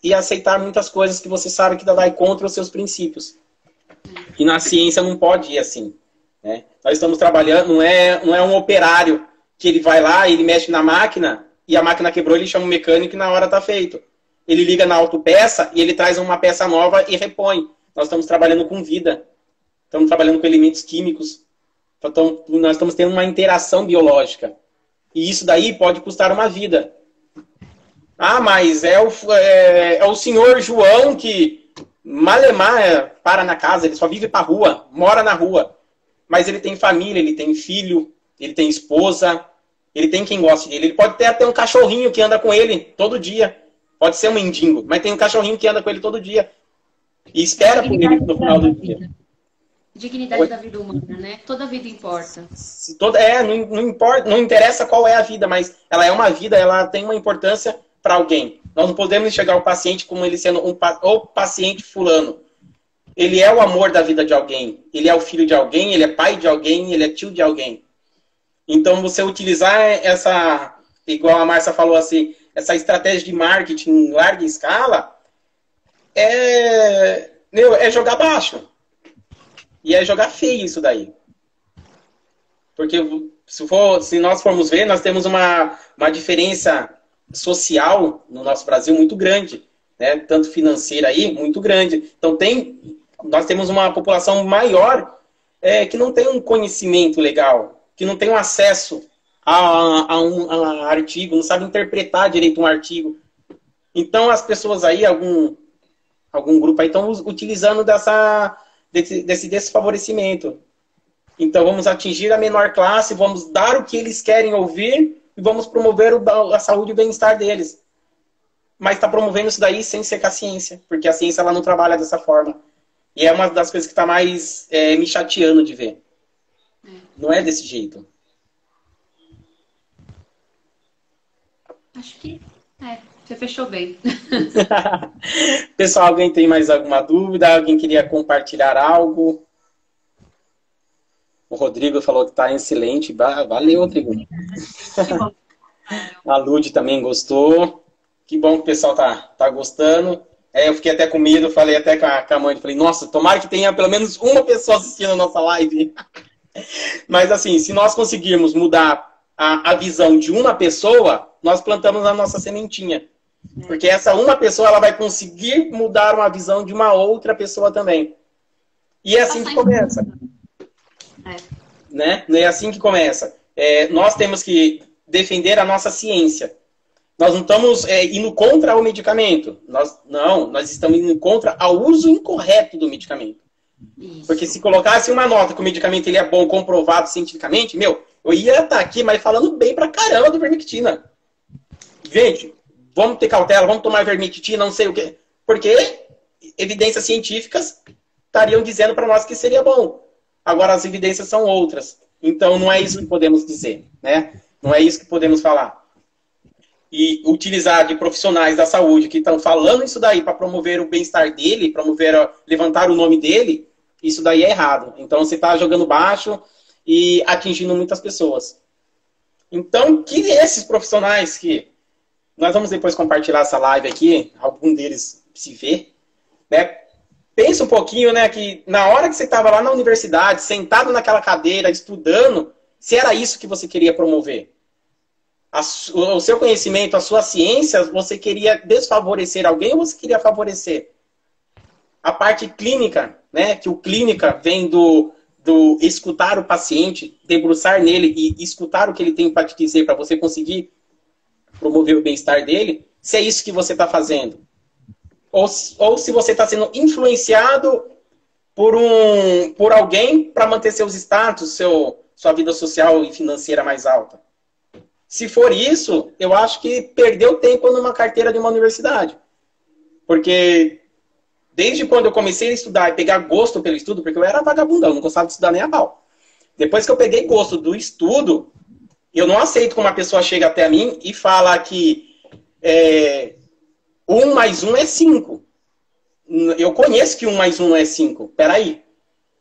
A: e aceitar muitas coisas que você sabe que vai contra os seus princípios. E na ciência não pode ir assim. Né? Nós estamos trabalhando, não é um operário que ele vai lá, ele mexe na máquina e a máquina quebrou, ele chama o mecânico e na hora está feito. Ele liga na autopeça e ele traz uma peça nova e repõe. Nós estamos trabalhando com vida. Estamos trabalhando com elementos químicos. Então, nós estamos tendo uma interação biológica. E isso daí pode custar uma vida. Ah, mas é o senhor João que malemar para na casa, ele só vive para rua, mora na rua. Mas ele tem família, ele tem filho, ele tem esposa, ele tem quem goste dele. Ele pode ter até um cachorrinho que anda com ele todo dia. Pode ser um mendigo, mas tem um cachorrinho que anda com ele todo dia. E espera por ele no final do dia.
B: Dignidade da vida humana, né? Toda vida importa.
A: Não importa, não interessa qual é a vida, mas ela é uma vida, ela tem uma importância para alguém. Nós não podemos enxergar o paciente como ele sendo o paciente fulano. Ele é o amor da vida de alguém. Ele é o filho de alguém, ele é pai de alguém, ele é tio de alguém. Então, você utilizar essa, igual a Márcia falou assim, essa estratégia de marketing em larga escala, é jogar baixo. E é jogar feio isso daí. Porque se nós formos ver, nós temos uma diferença social no nosso Brasil muito grande. Né? Tanto financeira aí, muito grande. Então nós temos uma população maior que não tem um conhecimento legal, que não tem um acesso a um artigo, não sabe interpretar direito um artigo. Então as pessoas aí, algum grupo aí estão utilizando desse desfavorecimento. Então vamos atingir a menor classe, vamos dar o que eles querem ouvir e vamos promover a saúde e o bem-estar deles. Mas está promovendo isso daí sem ser com a ciência, porque a ciência ela não trabalha dessa forma. E é uma das coisas que está mais me chateando de ver. Não é desse jeito.
B: Acho que você fechou bem.
A: Pessoal, alguém tem mais alguma dúvida? Alguém queria compartilhar algo? O Rodrigo falou que está excelente. Valeu, Rodrigo.
B: Que bom.
A: A Lud também gostou. Que bom que o pessoal tá gostando. Eu fiquei até com medo, falei até com a mãe, falei, nossa, tomara que tenha pelo menos uma pessoa assistindo a nossa live. Mas assim, se nós conseguirmos mudar a visão de uma pessoa, nós plantamos a nossa sementinha. Porque essa uma pessoa, ela vai conseguir mudar uma visão de uma outra pessoa também. E é assim que começa. Né? É assim que começa. Nós temos que defender a nossa ciência. Nós não estamos indo contra o medicamento. Nós estamos indo contra o uso incorreto do medicamento. Isso. Porque se colocasse uma nota que o medicamento ele é bom, comprovado cientificamente, eu ia estar aqui, mas falando bem pra caramba do vermectina. Gente, vamos ter cautela, vamos tomar vermectina, não sei o quê. Porque evidências científicas estariam dizendo para nós que seria bom. Agora as evidências são outras. Então não é isso que podemos dizer, né? Não é isso que podemos falar. E utilizar de profissionais da saúde que estão falando isso daí para promover o bem-estar dele, levantar o nome dele, isso daí é errado. Então você está jogando baixo e atingindo muitas pessoas. Então, que esses profissionais que... Nós vamos depois compartilhar essa live aqui, algum deles se vê, né? pensa um pouquinho, né, que na hora que você estava lá na universidade, sentado naquela cadeira, estudando, se era isso que você queria promover. O seu conhecimento, a sua ciência, você queria desfavorecer alguém ou você queria favorecer? A parte clínica, né, que o clínica vem do escutar o paciente, debruçar nele e escutar o que ele tem para te dizer, para você conseguir promover o bem-estar dele, se é isso que você está fazendo. Ou se você está sendo influenciado por alguém para manter seus status, sua vida social e financeira mais alta. Se for isso, eu acho que perdeu tempo numa carteira de uma universidade. Porque desde quando eu comecei a estudar e pegar gosto pelo estudo, porque eu era vagabundão, não gostava de estudar nem a pau. Depois que eu peguei gosto do estudo, eu não aceito como uma pessoa chega até mim e fala que 1 mais 1 é 5. Eu conheço que 1 mais 1 não é 5. Peraí.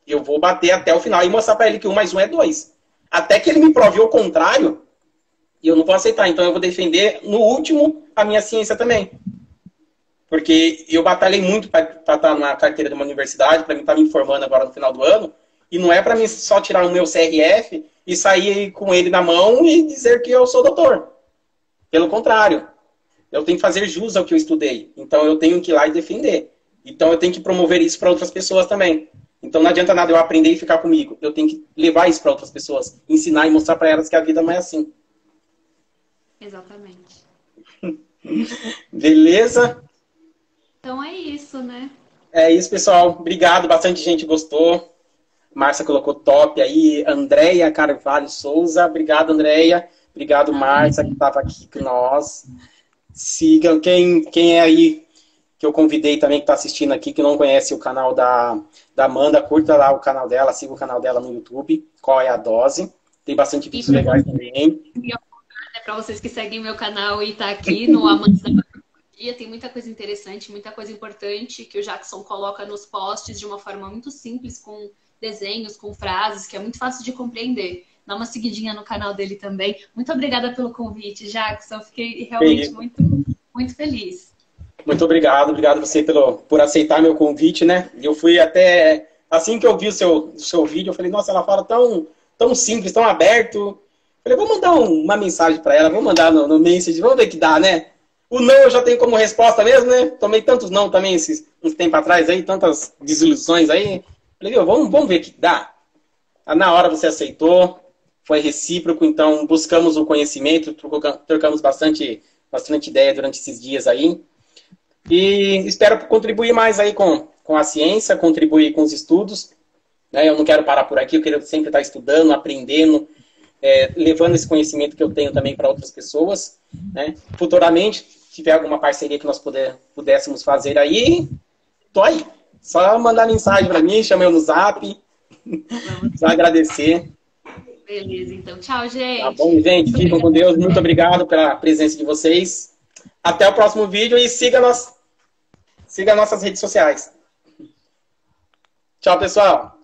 A: Eu vou bater até o final e mostrar para ele que 1 mais 1 é 2. Até que ele me prove o contrário, eu não vou aceitar. Então eu vou defender, no último, a minha ciência também. Porque eu batalhei muito para estar na carteira de uma universidade, para mim estar me informando agora no final do ano. E não é para mim só tirar o meu CRF e sair com ele na mão e dizer que eu sou doutor. Pelo contrário. Eu tenho que fazer jus ao que eu estudei. Então eu tenho que ir lá e defender. Então eu tenho que promover isso para outras pessoas também. Então não adianta nada eu aprender e ficar comigo. Eu tenho que levar isso para outras pessoas. Ensinar e mostrar para elas que a vida não é assim.
B: Exatamente.
A: Beleza?
B: Então é isso, né?
A: É isso, pessoal. Obrigado. Bastante gente gostou. Márcia colocou top aí. Andréia Carvalho Souza. Obrigado, Andréia. Obrigado, Márcia, que estava aqui com nós. Sigam. Quem é aí que eu convidei também, que está assistindo aqui, que não conhece o canal da Amanda, curta lá o canal dela, siga o canal dela no YouTube. Qual é a dose? Tem bastante vídeos legais também.
B: Para vocês que seguem meu canal e tá aqui no Amantes da Farmacologia, tem muita coisa interessante, muita coisa importante que o Jackson coloca nos posts de uma forma muito simples, com desenhos, com frases, que é muito fácil de compreender. Dá uma seguidinha no canal dele também. Muito obrigada pelo convite, Jackson. Fiquei realmente muito, muito feliz.
A: Muito obrigado. Obrigado você por aceitar meu convite, né? Eu fui até... Assim que eu vi o seu vídeo, eu falei, nossa, ela fala tão simples, tão aberto. Falei, vou mandar uma mensagem para ela, vou mandar no message, vamos ver o que dá, né? O não eu já tenho como resposta mesmo, né? Tomei tantos não também uns tempos atrás aí, tantas desilusões aí. Falei, vamos ver o que dá. Na hora você aceitou, foi recíproco, então buscamos o conhecimento, trocamos bastante ideia durante esses dias aí. E espero contribuir mais aí com a ciência, contribuir com os estudos. Né? Eu não quero parar por aqui, eu quero sempre estar estudando, aprendendo, levando esse conhecimento que eu tenho também para outras pessoas. Né? Futuramente, se tiver alguma parceria que nós pudéssemos fazer aí, tô aí. Só mandar mensagem para mim, chama eu no Zap. Só agradecer.
B: Beleza, então. Tchau, gente.
A: Tá bom, gente? Ficam com Deus. Muito obrigado pela presença de vocês. Até o próximo vídeo e siga nossas redes sociais. Tchau, pessoal.